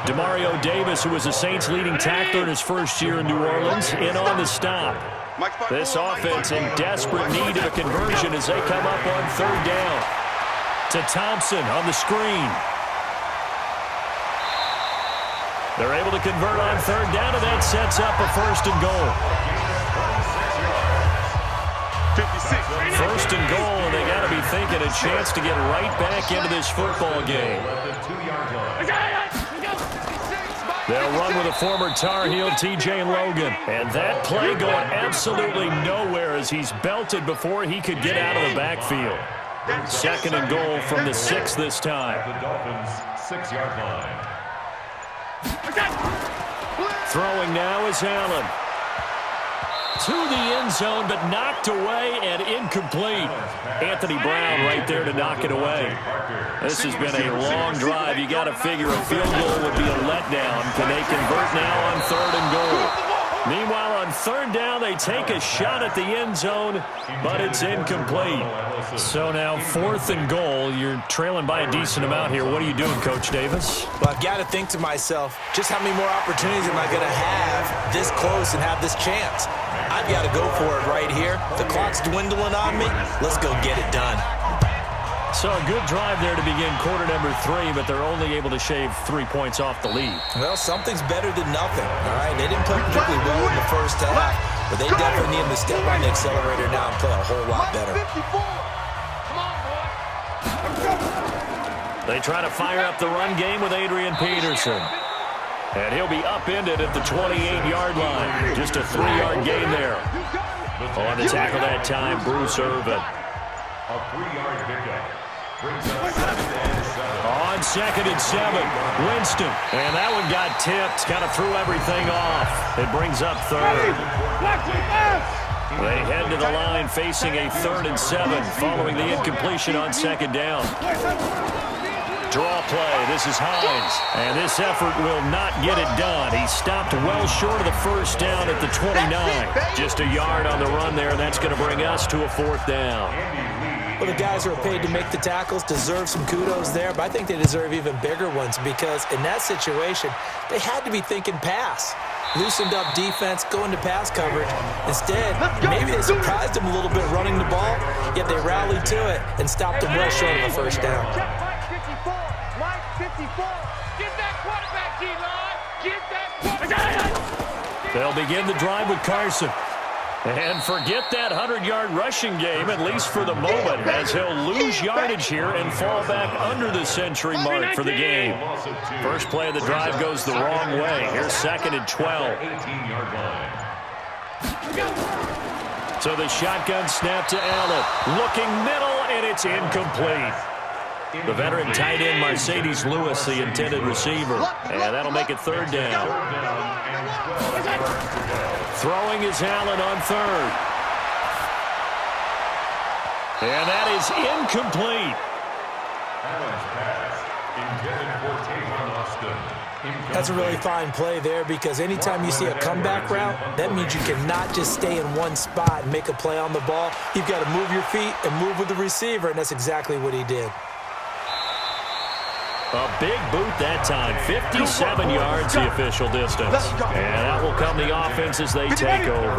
Speaker 2: Demario Davis, who was the Saints' leading tackler in his first year in New Orleans, in on the stop. This offense in desperate need of a conversion as they come up on 3rd down. To Thompson on the screen. They're able to convert on 3rd down, and that sets up a 1st and goal. 1st and goal, and they got to be thinking a chance to get right back into this football game. They'll run with a former Tar Heel, T.J. Logan. And that play going absolutely nowhere as he's belted before he could get out of the backfield. 2nd and goal from the 6 this time.
Speaker 5: The Dolphins' 6-yard line.
Speaker 2: Throwing now is Allen. To the end zone, but knocked away and incomplete. Anthony Brown right there to knock it away. This has been a long drive. You got to figure a field goal would be a letdown. Can they convert now on 3rd and goal? Meanwhile, on 3rd down, they take a shot at the end zone, but it's incomplete. So now 4th and goal. You're trailing by a decent amount here. What are you doing, Coach Davis?
Speaker 3: Well, I've got to think to myself, just how many more opportunities am I going to have this close and have this chance? I've got to go for it right here. The clock's dwindling on me. Let's go get it done.
Speaker 2: So a good drive there to begin quarter number 3, but they're only able to shave 3 points off the lead.
Speaker 3: Well, something's better than nothing, all right? They didn't play particularly well in the first half, but they definitely need to step on the accelerator now and play a whole lot better.
Speaker 2: They try to fire up the run game with Adrian Peterson. And he'll be upended at the 28-yard line. Just a 3-yard gain there. On the tackle that time, Bruce Irvin.
Speaker 5: A 3-yard pickup. Brings up 2nd and 7.
Speaker 2: On 2nd and 7, Winston. And that one got tipped. Kind of threw everything off. It brings up 3rd. They head to the line facing a 3rd and 7 following the incompletion on 2nd down. Draw play. This is Hines. And this effort will not get it done. He stopped well short of the 1st down at the 29. Just a yard on the run there. That's going to bring us to a 4th down.
Speaker 3: Well, the guys who are paid to make the tackles deserve some kudos there, but I think they deserve even bigger ones because in that situation, they had to be thinking pass. Loosened up defense, going to pass coverage. Instead, maybe they surprised them a little bit running the ball, yet they rallied to it and stopped them well short of a 1st down.
Speaker 4: Mike 54. Get that quarterback, D-line. Get that quarterback.
Speaker 2: They'll begin the drive with Carson. And forget that 100-yard rushing game, at least for the moment, as he'll lose yardage here and fall back under the century mark for the game. First play of the drive goes the wrong way. Here's 2nd and 12.
Speaker 5: 18-yard line.
Speaker 2: So the shotgun snap to Allen. Looking middle, and it's incomplete. The veteran tight end Mercedes Lewis, the intended receiver. And that'll make it 3rd down. Throwing is Allen on 3rd. And that is incomplete.
Speaker 5: Allen's pass intended for Tavon Austin.
Speaker 3: That's a really fine play there, because anytime you see a comeback route, that means you cannot just stay in one spot and make a play on the ball. You've got to move your feet and move with the receiver, and that's exactly what he did.
Speaker 2: A big boot that time. 57 yards the official distance. And that will come the offense as they take over.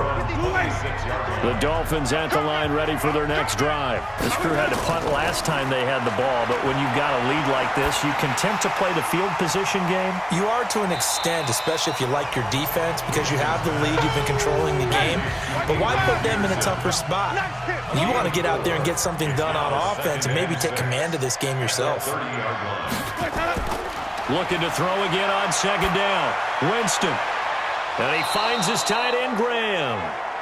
Speaker 2: The Dolphins at the line ready for their next drive. This crew had to punt last time they had the ball, but when you've got a lead like this, you content to play the field position game?
Speaker 3: You are to an extent, especially if you like your defense, because you have the lead, you've been controlling the game. But why put them in a tougher spot? You want to get out there and get something done on offense and maybe take command of this game yourself.
Speaker 2: Looking to throw again on 2nd down. Winston. And he finds his tight end, Graham.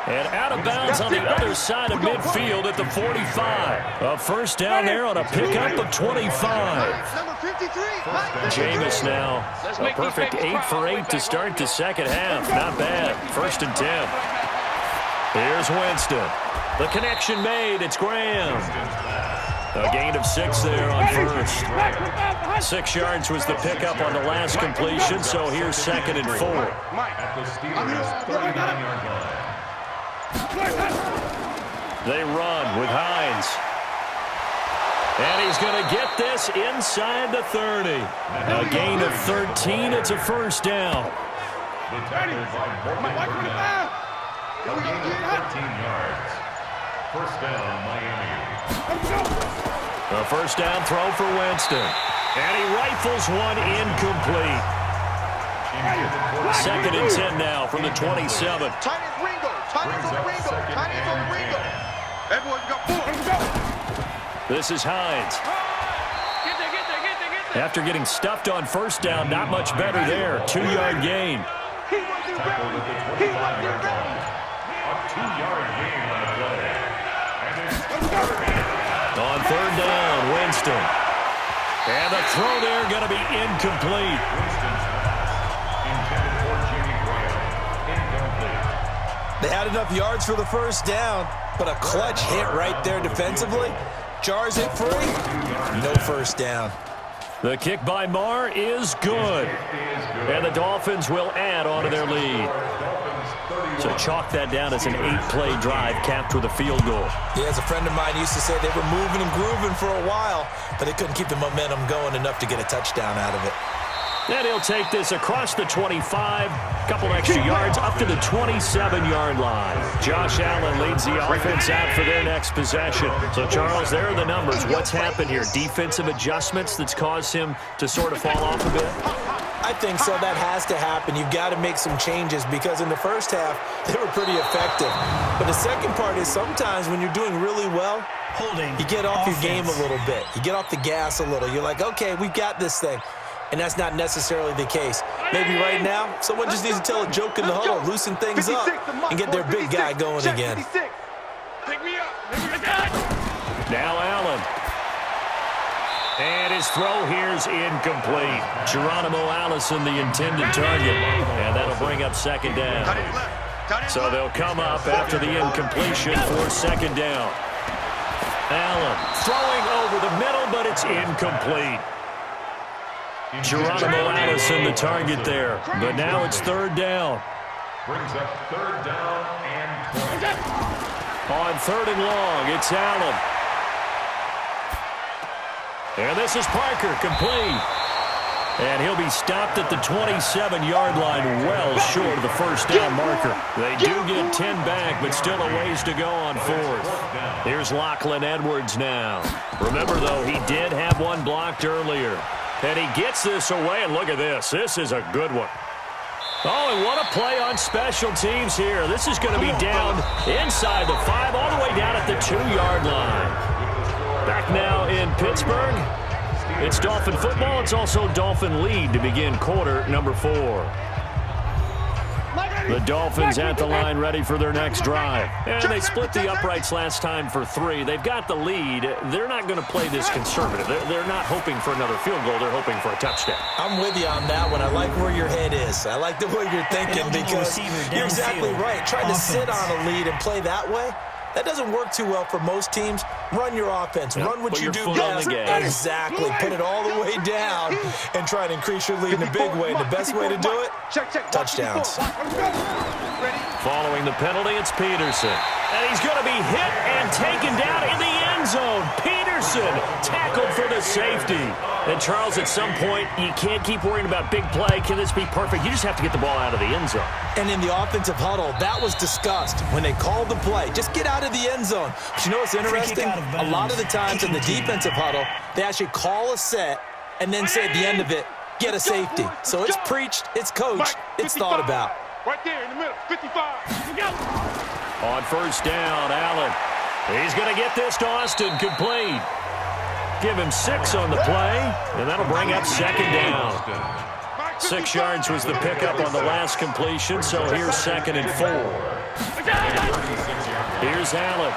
Speaker 2: And out of bounds on the other side of midfield at the 45. A first down there on a pickup of 25. Jameis now. A perfect 8 for 8 to start the second half. Not bad. 1st and 10. Here's Winston. The connection made. It's Graham. A gain of 6 there on 1st. 6 yards was the pickup on the last completion, so here's 2nd and 4.
Speaker 5: At the Steelers' 39-yard line.
Speaker 2: They run with Hines. And he's going to get this inside the 30. A gain of 13. It's a first down.
Speaker 5: The tackle by Morgan Burnett. A gain of 13 yards. First down, Miami.
Speaker 2: A first down throw for Winston. And he rifles one incomplete. 2nd and 10 now from the 27.
Speaker 4: Tight end Ringo. Tight end on Ringo. Tight end on Ringo. Everyone got 4.
Speaker 2: This is Hines. After getting stuffed on first down, not much better there. 2-yard gain.
Speaker 5: Tackled at the 25-yard line. A 2-yard gain on the play. And it's
Speaker 2: on 3rd down, Winston. And the throw there going to be incomplete.
Speaker 5: Winston's pass intended for Jimmy Graham. Incomplete.
Speaker 3: They had enough yards for the first down, but a clutch hit right there defensively. Jars it free. No first down.
Speaker 2: The kick by Marr is good. And the Dolphins will add on to their lead. So chalk that down as an 8-play drive capped with a field goal.
Speaker 3: Yeah, as a friend of mine used to say, they were moving and grooving for a while, but they couldn't keep the momentum going enough to get a touchdown out of it.
Speaker 2: And he'll take this across the 25, couple extra yards up to the 27-yard line. Josh Allen leads the offense out for their next possession. So, Charles, there are the numbers. What's happened here? Defensive adjustments that's caused him to sort of fall off a bit?
Speaker 3: I think so. That has to happen. You've got to make some changes, because in the first half, they were pretty effective. But the second part is sometimes when you're doing really well, you get off your game a little bit. You get off the gas a little. You're like, okay, we've got this thing. And that's not necessarily the case. Maybe right now, someone just needs to tell a joke in the huddle, loosen things up, and get their big guy going again.
Speaker 2: Now Allen. And his throw here's incomplete. Geronimo Allison, the intended target. And that'll bring up 2nd down. So they'll come up after the incompletion for 2nd down. Allen throwing over the middle, but it's incomplete. Geronimo Allison, the target there. But now it's 3rd down.
Speaker 5: Brings up 3rd down and 20.
Speaker 2: On 3rd and long, it's Allen. And this is Parker, complete. And he'll be stopped at the 27-yard line, well short of the first down marker. They do get 10 back, but still a ways to go on 4th. Here's Lachlan Edwards now. Remember, though, he did have one blocked earlier. And he gets this away, and look at this. This is a good one. Oh, and what a play on special teams here. This is going to be down inside the 5, all the way down at the 2-yard line. Back now in Pittsburgh. It's Dolphin football. It's also Dolphin lead to begin quarter number 4. The Dolphins at the line ready for their next drive. And they split the uprights last time for 3. They've got the lead. They're not going to play this conservative. They're not hoping for another field goal. They're hoping for a touchdown.
Speaker 3: I'm with you on that one. I like where your head is. I like the way you're thinking because you're exactly right. Trying to sit on a lead and play that way, that doesn't work too well for most teams. Run your offense. Run what you do best. Exactly. Put it all the way down and try to increase your lead in a big way. And the best way to do it, touchdowns.
Speaker 2: Following the penalty, it's Peterson. And he's going to be hit and taken down in the end zone. Peterson tackled for the safety. And, Charles, at some point, you can't keep worrying about big play. Can this be perfect? You just have to get the ball out of the end zone.
Speaker 3: And in the offensive huddle, that was discussed when they called the play. Just get out of the end zone. But you know what's interesting? A lot of the times in the defensive huddle, they actually call a set and then say at the end of it, get a safety. So it's preached, it's coached, it's thought about.
Speaker 4: Right there in the middle, 55. Look out.
Speaker 2: On first down, Allen. He's going to get this to Austin, complete. Give him 6 on the play, and that'll bring up second down. 6 yards was the pickup on the last completion, so here's 2nd and 4. Here's Allen.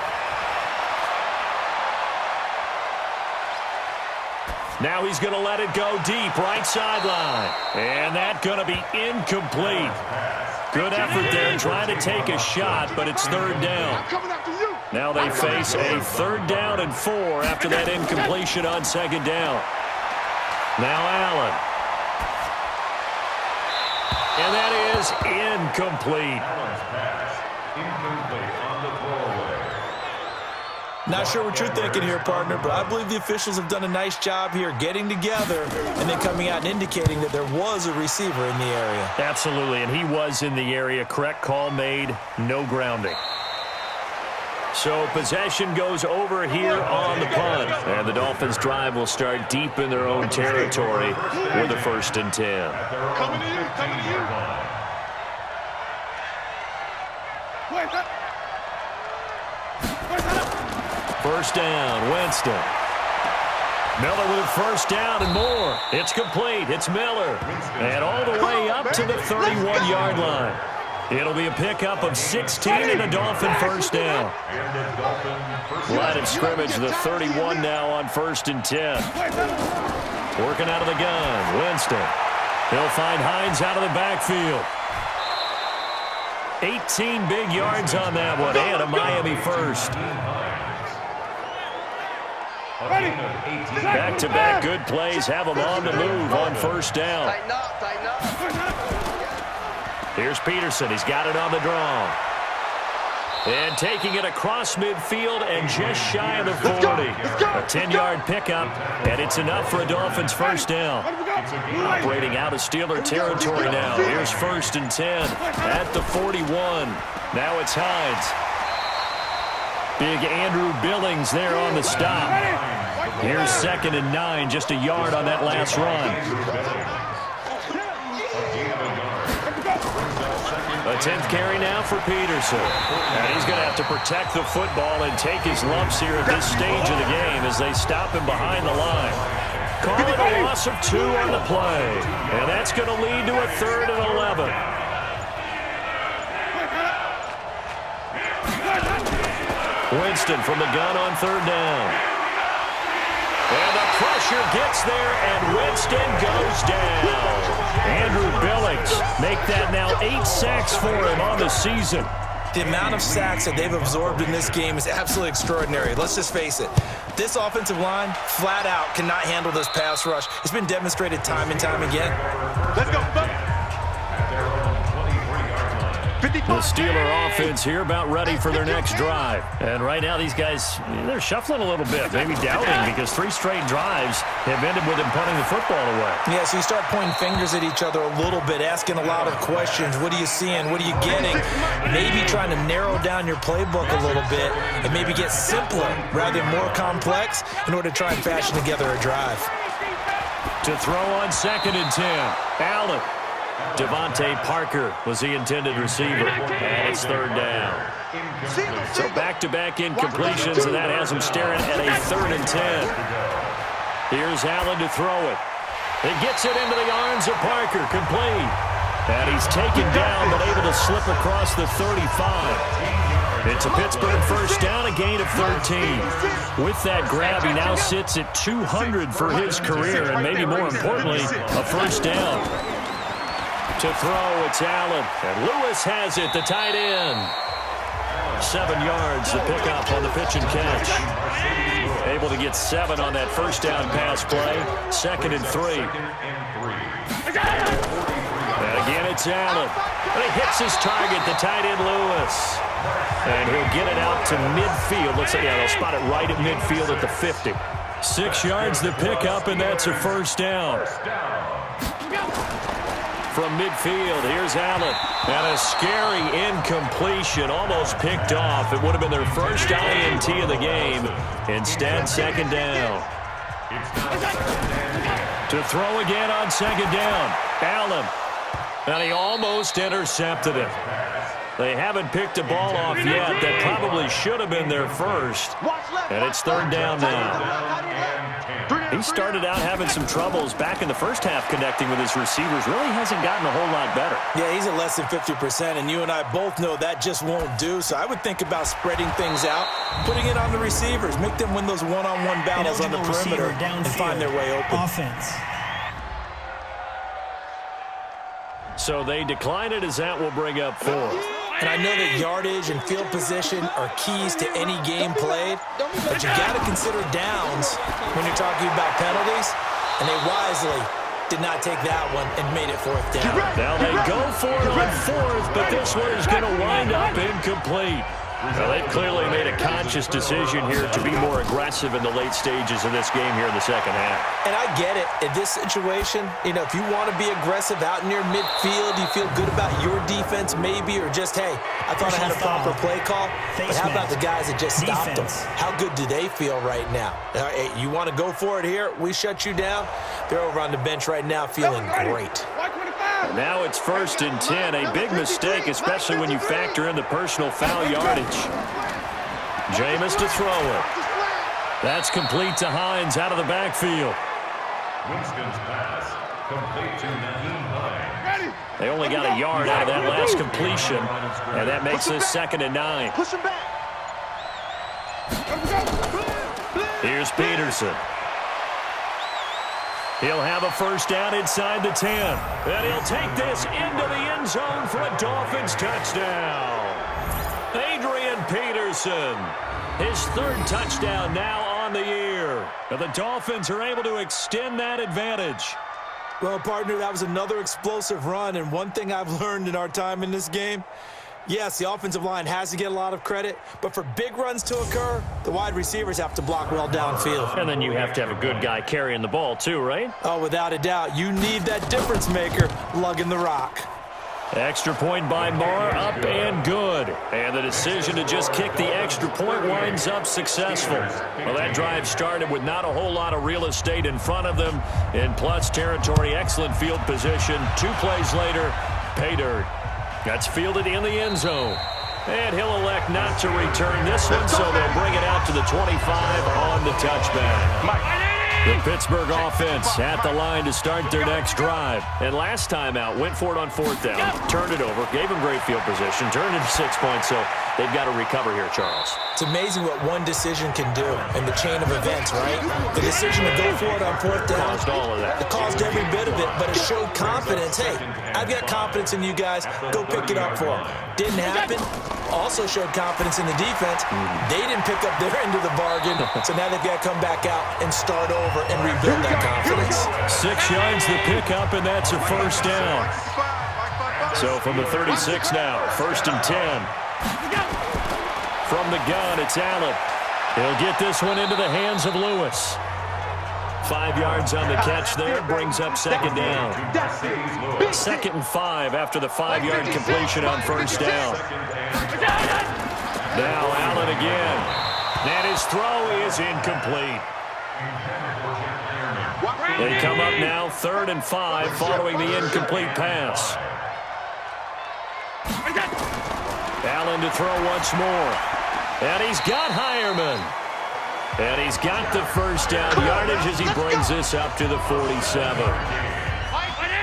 Speaker 2: Now he's going to let it go deep, right sideline. And that's going to be incomplete. Good effort there, trying to take a shot, but it's 3rd down. Now they face a 3rd down and 4 after that incompletion on 2nd down. Now Allen. And that is incomplete.
Speaker 5: Incomplete on the throwaway.
Speaker 3: Not sure what you're thinking here, partner, but I believe the officials have done a nice job here getting together and then coming out and indicating that there was a receiver in the area.
Speaker 2: Absolutely, and he was in the area. Correct call made, no grounding. So possession goes over here on the punt. And the Dolphins drive will start deep in their own territory with a 1st and 10.
Speaker 4: Coming to you, coming to you. Wait up.
Speaker 2: First down, Winston. Miller with a 1st down and more. It's complete. It's Miller. And all the way up to the 31-yard line. It'll be a pickup of 16 and a Dolphin 1st down. Line of scrimmage, the 31 now on 1st and 10. Working out of the gun, Winston. He'll find Hines out of the backfield. 18 big yards on that one, and a Miami 1st. Back-to-back good plays have them on the move on 1st down.
Speaker 4: Tighten up, tighten up.
Speaker 2: Here's Peterson. He's got it on the draw. And taking it across midfield and just shy of the 40. A 10-yard pickup, and it's enough for a Dolphins 1st down. Operating out of Steeler territory now. Here's 1st and 10 at the 41. Now it's Hines. Big Andrew Billings there on the stop. Here's 2nd and 9, just a yard on that last run. A 10th carry now for Peterson. And he's going to have to protect the football and take his lumps here at this stage of the game as they stop him behind the line. Call it a loss of 2 on the play. And that's going to lead to a 3rd and 11. Winston from the gun on 3rd down. And the pressure gets there, and Winston goes down. Andrew Billings make that now 8 sacks for him on the season.
Speaker 3: The amount of sacks that they've absorbed in this game is absolutely extraordinary. Let's just face it. This offensive line, flat out, cannot handle this pass rush. It's been demonstrated time and time again.
Speaker 4: Let's go.
Speaker 2: The Steeler offense here about ready for their next drive. And right now these guys, they're shuffling a little bit, maybe doubting because 3 straight drives have ended with them punting the football away.
Speaker 3: Yeah, so you start pointing fingers at each other a little bit, asking a lot of questions. What are you seeing? What are you getting? Maybe trying to narrow down your playbook a little bit and maybe get simpler rather than more complex in order to try and fashion together a drive.
Speaker 2: To throw on 2nd and 10, Allen. Devontae Parker was the intended receiver. And it's third down. So back-to-back incompletions, and that has him staring at a 3rd and 10. Here's Allen to throw it. He gets it into the arms of Parker, complete. And he's taken down, but able to slip across the 35. It's a Pittsburgh first down, a gain of 13. With that grab, he now sits at 200 for his career, and maybe more importantly, a first down. To throw, it's Allen. And Lewis has it, the tight end. 7 yards, the pickup on the pitch and catch. Able to get 7 on that first down pass play. 2nd and 3. And again, it's Allen. And he hits his target, the tight end Lewis. And he'll get it out to midfield. Let's say, they'll spot it right at midfield at the 50. 6 yards the pickup, and that's a first down. From midfield, here's Allen. And a scary incompletion, almost picked off. It would have been their first INT of the game. Instead, 2nd down. To throw again on 2nd down. Allen. And he almost intercepted it. They haven't picked a ball off yet. That probably should have been their first. And it's 3rd down now. He started out having some troubles back in the first half connecting with his receivers. Really hasn't gotten a whole lot better.
Speaker 3: Yeah, he's at less than 50%, and you and I both know that just won't do. So I would think about spreading things out, putting it on the receivers, make them win those one-on-one battles on the perimeter and find their way open.
Speaker 6: Offense.
Speaker 3: So they decline it, as that will bring up 4th. And I know that yardage and field position are keys to any game played, but you got to consider downs when you're talking about penalties, and they wisely did not take that one and made it 4th down.
Speaker 2: Now they go for it on 4th, but this one is going to wind up incomplete. Well, they've clearly made a conscious decision here to be more aggressive in the late stages of this game here in the second half.
Speaker 3: And I get it. In this situation, if you want to be aggressive out near midfield, you feel good about your defense maybe, or just, hey, I thought I had a proper play call. But how about the guys that just stopped them? How good do they feel right now? Hey, you want to go for it here? We shut you down. They're over on the bench right now feeling great.
Speaker 2: Now it's 1st and 10. A big mistake, especially when you factor in the personal foul yardage. Jameis to throw it. That's complete to Hines out of the backfield.
Speaker 5: Winston's pass complete to Naheem Hines.
Speaker 2: They only got a yard out of that last completion, and that makes this 2nd and 9.
Speaker 4: Push him back.
Speaker 2: Here's Peterson. He'll have a first down inside the 10. And he'll take this into the end zone for a Dolphins touchdown. Adrian Peterson, his 3rd touchdown now on the year. And the Dolphins are able to extend that advantage.
Speaker 3: Well, partner, that was another explosive run, and one thing I've learned in our time in this game, yes, the offensive line has to get a lot of credit, but for big runs to occur, the wide receivers have to block well downfield.
Speaker 2: And then you have to have a good guy carrying the ball too, right?
Speaker 3: Oh, without a doubt. You need that difference maker lugging the rock.
Speaker 2: Extra point by Marr, up and good. And the decision to just kick the extra point winds up successful. Well, that drive started with not a whole lot of real estate in front of them. In plus territory, excellent field position. 2 plays later, pay dirt. That's fielded in the end zone. And he'll elect not to return this one, so they'll bring it out to the 25 on the touchback. The Pittsburgh offense at the line to start their next drive. And last time out, went for it on 4th down, turned it over, gave them great field position, turned it to 6 points, so they've got to recover here, Charles.
Speaker 3: It's amazing what one decision can do in the chain of events, right? The decision to go for it on 4th down.
Speaker 2: Caused all of that.
Speaker 3: It caused every bit of it, but it showed confidence. Hey, I've got confidence in you guys. Go pick it up for them. Didn't happen. Also showed confidence in the defense. They didn't pick up their end of the bargain, so now they've got to come back out and start over and rebuild that confidence.
Speaker 2: 6 yards the pickup, and that's a first down. So from the 36 now, 1st and 10. From the gun, it's Allen. He'll get this one into the hands of Lewis. 5 yards on the catch there, brings up 2nd down. 2nd and 5 after the 5-yard completion on 1st down. Now Allen again. And his throw is incomplete. They come up now 3rd and 5 following the incomplete pass. Allen to throw once more. And he's got Hireman. And he's got the first down yardage as he brings this up to the 47.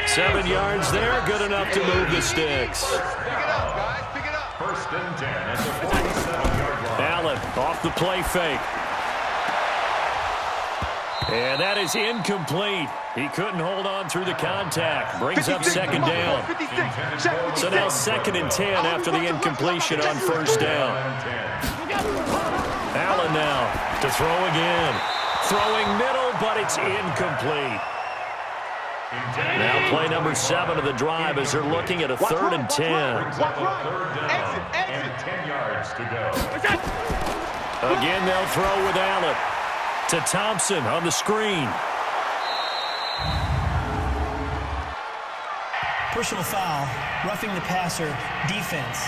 Speaker 2: 7 yards there, good enough to move the sticks.
Speaker 5: Pick it up, guys. Pick it up. 1st and 10 at the 47-yard line.
Speaker 2: Allen off the play fake. And that is incomplete. He couldn't hold on through the contact. Brings up 2nd down. So now 2nd and 10 after the incompletion on 1st down. Allen now to throw again. Throwing middle, but it's incomplete. Now play number 7 of the drive as they're looking at a 3rd and 10.
Speaker 5: 10 yards to go.
Speaker 2: Again, they'll throw with Allen. To Thompson on the screen.
Speaker 6: Personal foul, roughing the passer, defense.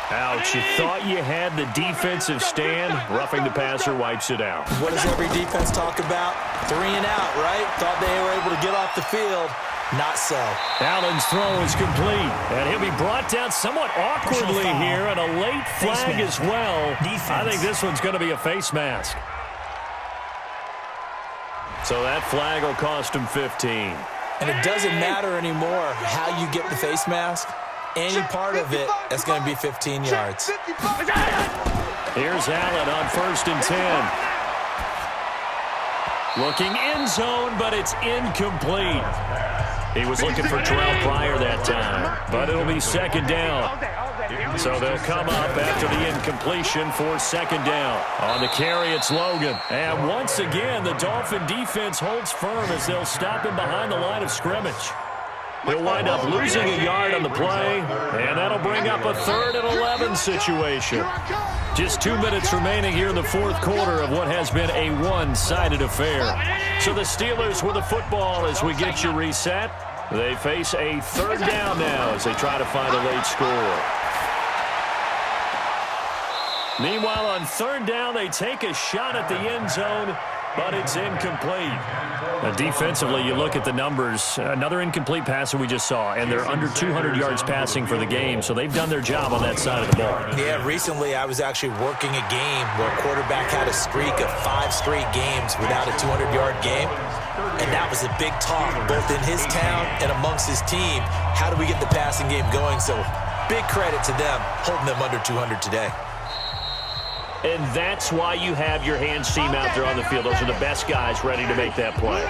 Speaker 2: Ouch, you thought you had the defensive stand. Roughing the passer wipes it out.
Speaker 3: What does every defense talk about? 3 and out, right? Thought they were able to get off the field. Not so.
Speaker 2: Allen's throw is complete, and he'll be brought down somewhat awkwardly here, and a late flag as well.
Speaker 6: Defense.
Speaker 2: I think this one's going to be a face mask. So that flag will cost him 15.
Speaker 3: And it doesn't matter anymore how you get the face mask. Any part of it, that's going to be 15 yards.
Speaker 2: Here's Allen on 1st and 10. Looking end zone, but it's incomplete. He was looking for Terrell Pryor that time, but it'll be 2nd down. So they'll come up after the incompletion for 2nd down. On the carry, it's Logan. And once again, the Dolphin defense holds firm as they'll stop him behind the line of scrimmage. He'll wind up losing a yard on the play, and that'll bring up a 3rd and 11 situation. Just 2 minutes remaining here in the 4th quarter of what has been a one-sided affair. So the Steelers with the football as we get you reset. They face a 3rd down now as they try to find a late score. Meanwhile, on 3rd down, they take a shot at the end zone, but it's incomplete. Defensively, you look at the numbers. Another incomplete pass that we just saw, and they're under 200 yards passing for the game, so they've done their job on that side of the ball.
Speaker 3: Yeah, recently I was actually working a game where a quarterback had a streak of 5 straight games without a 200-yard game, and that was a big talk both in his town and amongst his team. How do we get the passing game going? So big credit to them holding them under 200 today.
Speaker 2: And that's why you have your hands team out there on the field. Those are the best guys ready to make that play.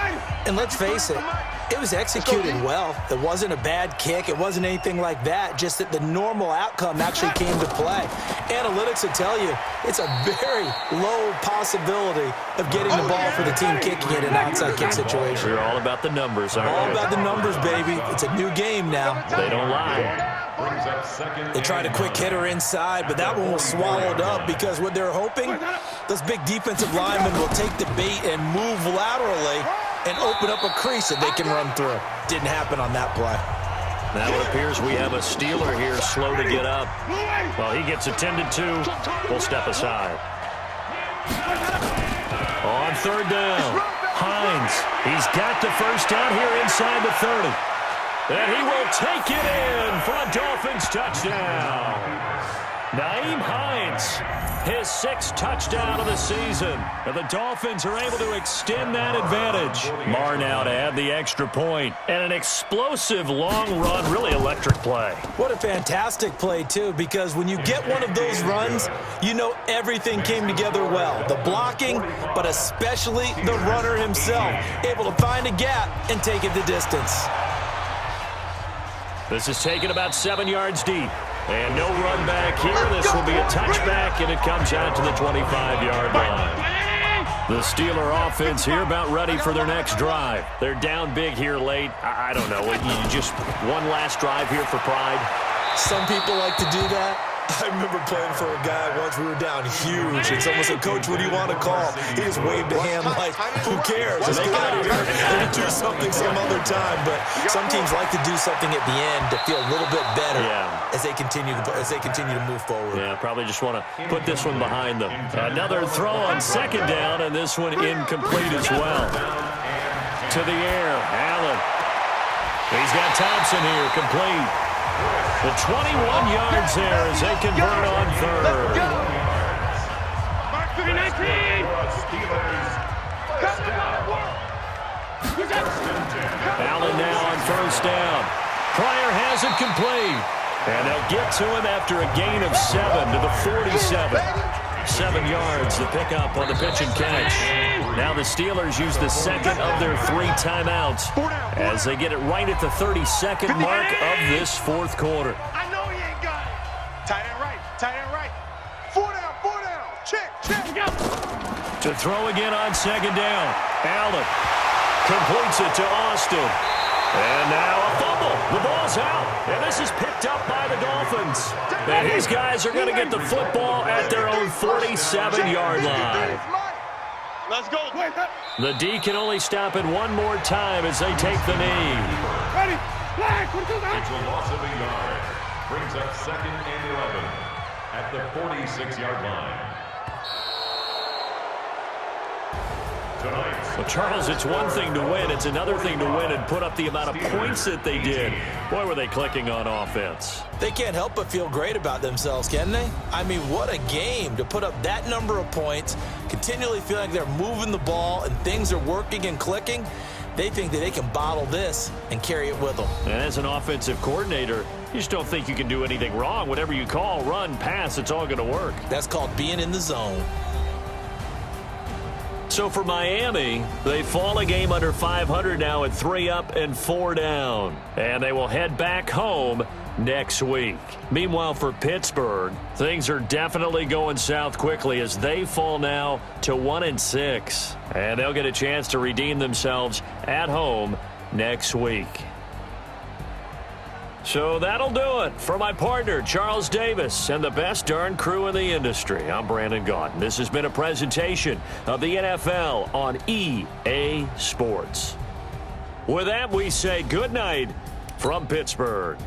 Speaker 3: And let's face it, it was executed well. It wasn't a bad kick. It wasn't anything like that. Just that the normal outcome actually came to play. Analytics will tell you it's a very low possibility of getting the ball for the team kicking it in an outside kick situation.
Speaker 2: We're all about the numbers, aren't we?
Speaker 3: All about the numbers, baby. It's a new game now.
Speaker 2: They don't lie.
Speaker 3: They tried a quick hitter inside, but that one was swallowed up because what they're hoping, those big defensive linemen will take the bait and move laterally and open up a crease that they can run through. Didn't happen on that play.
Speaker 2: Now it appears we have a Steeler here slow to get up. Well, he gets attended to. We'll step aside. On 3rd down, Hines. He's got the first down here inside the 30. And he will take it in for a Dolphins touchdown. Nyheim Hines, his 6th touchdown of the season. And the Dolphins are able to extend that advantage. Marr now to add the extra point. And an explosive long run, really electric play.
Speaker 3: What a fantastic play, too, because when you get one of those runs, you know everything came together well. The blocking, but especially the runner himself, able to find a gap and take it the distance.
Speaker 2: This is taken about 7 yards deep. And no run back here. This will be a touchback, and it comes out to the 25-yard line. The Steeler offense here about ready for their next drive. They're down big here late. I don't know. You just one last drive here for pride.
Speaker 3: Some people like to do that. I remember playing for a guy once. We were down huge, and someone said, "Coach, what do you want to call?" He just waved a hand like, "Who cares? Let's get out of here and do something some other time." But some teams like to do something at the end to feel a little bit better as they continue to move forward.
Speaker 2: Yeah, probably just want to put this one behind them. Another throw on second down, and this one incomplete as well. To the air, Allen. He's got Thompson here, complete. The 21 yards there as they convert on third. Allen now on first down. Pryor has it complete. And they'll get to him after a gain of 7 to the 47. 7 yards to pick up on the pitch and catch. Now the Steelers use the second of their 3 timeouts as they get it right at the 32nd mark of this fourth quarter.
Speaker 4: I know he ain't got it. Tight end right, tight end right. 4 down, check. Go.
Speaker 2: To throw again on second down. Allen completes it to Austin. And now a fumble. The ball's out. And this is picked up by the Dolphins. And these guys are going to get the football at their own 47-yard line.
Speaker 4: Let's go.
Speaker 2: The D can only stop it one more time as they take the knee.
Speaker 4: Ready.
Speaker 5: It's a loss of a yard. Brings up 2nd and 11 at the 46-yard line.
Speaker 2: Well, Charles, it's one thing to win. It's another thing to win and put up the amount of points that they did. Boy, were they clicking on offense.
Speaker 3: They can't help but feel great about themselves, can they? I mean, what a game to put up that number of points, continually feel like they're moving the ball and things are working and clicking. They think that they can bottle this and carry it with them.
Speaker 2: And as an offensive coordinator, you just don't think you can do anything wrong. Whatever you call, run, pass, it's all going to work.
Speaker 3: That's called being in the zone.
Speaker 2: So for Miami, they fall a game under 500 now at 3 up and 4 down. And they will head back home next week. Meanwhile, for Pittsburgh, things are definitely going south quickly as they fall now to 1-6. And they'll get a chance to redeem themselves at home next week. So that'll do it for my partner, Charles Davis, and the best darn crew in the industry. I'm Brandon Gaudin. This has been a presentation of the NFL on EA Sports. With that, we say good night from Pittsburgh.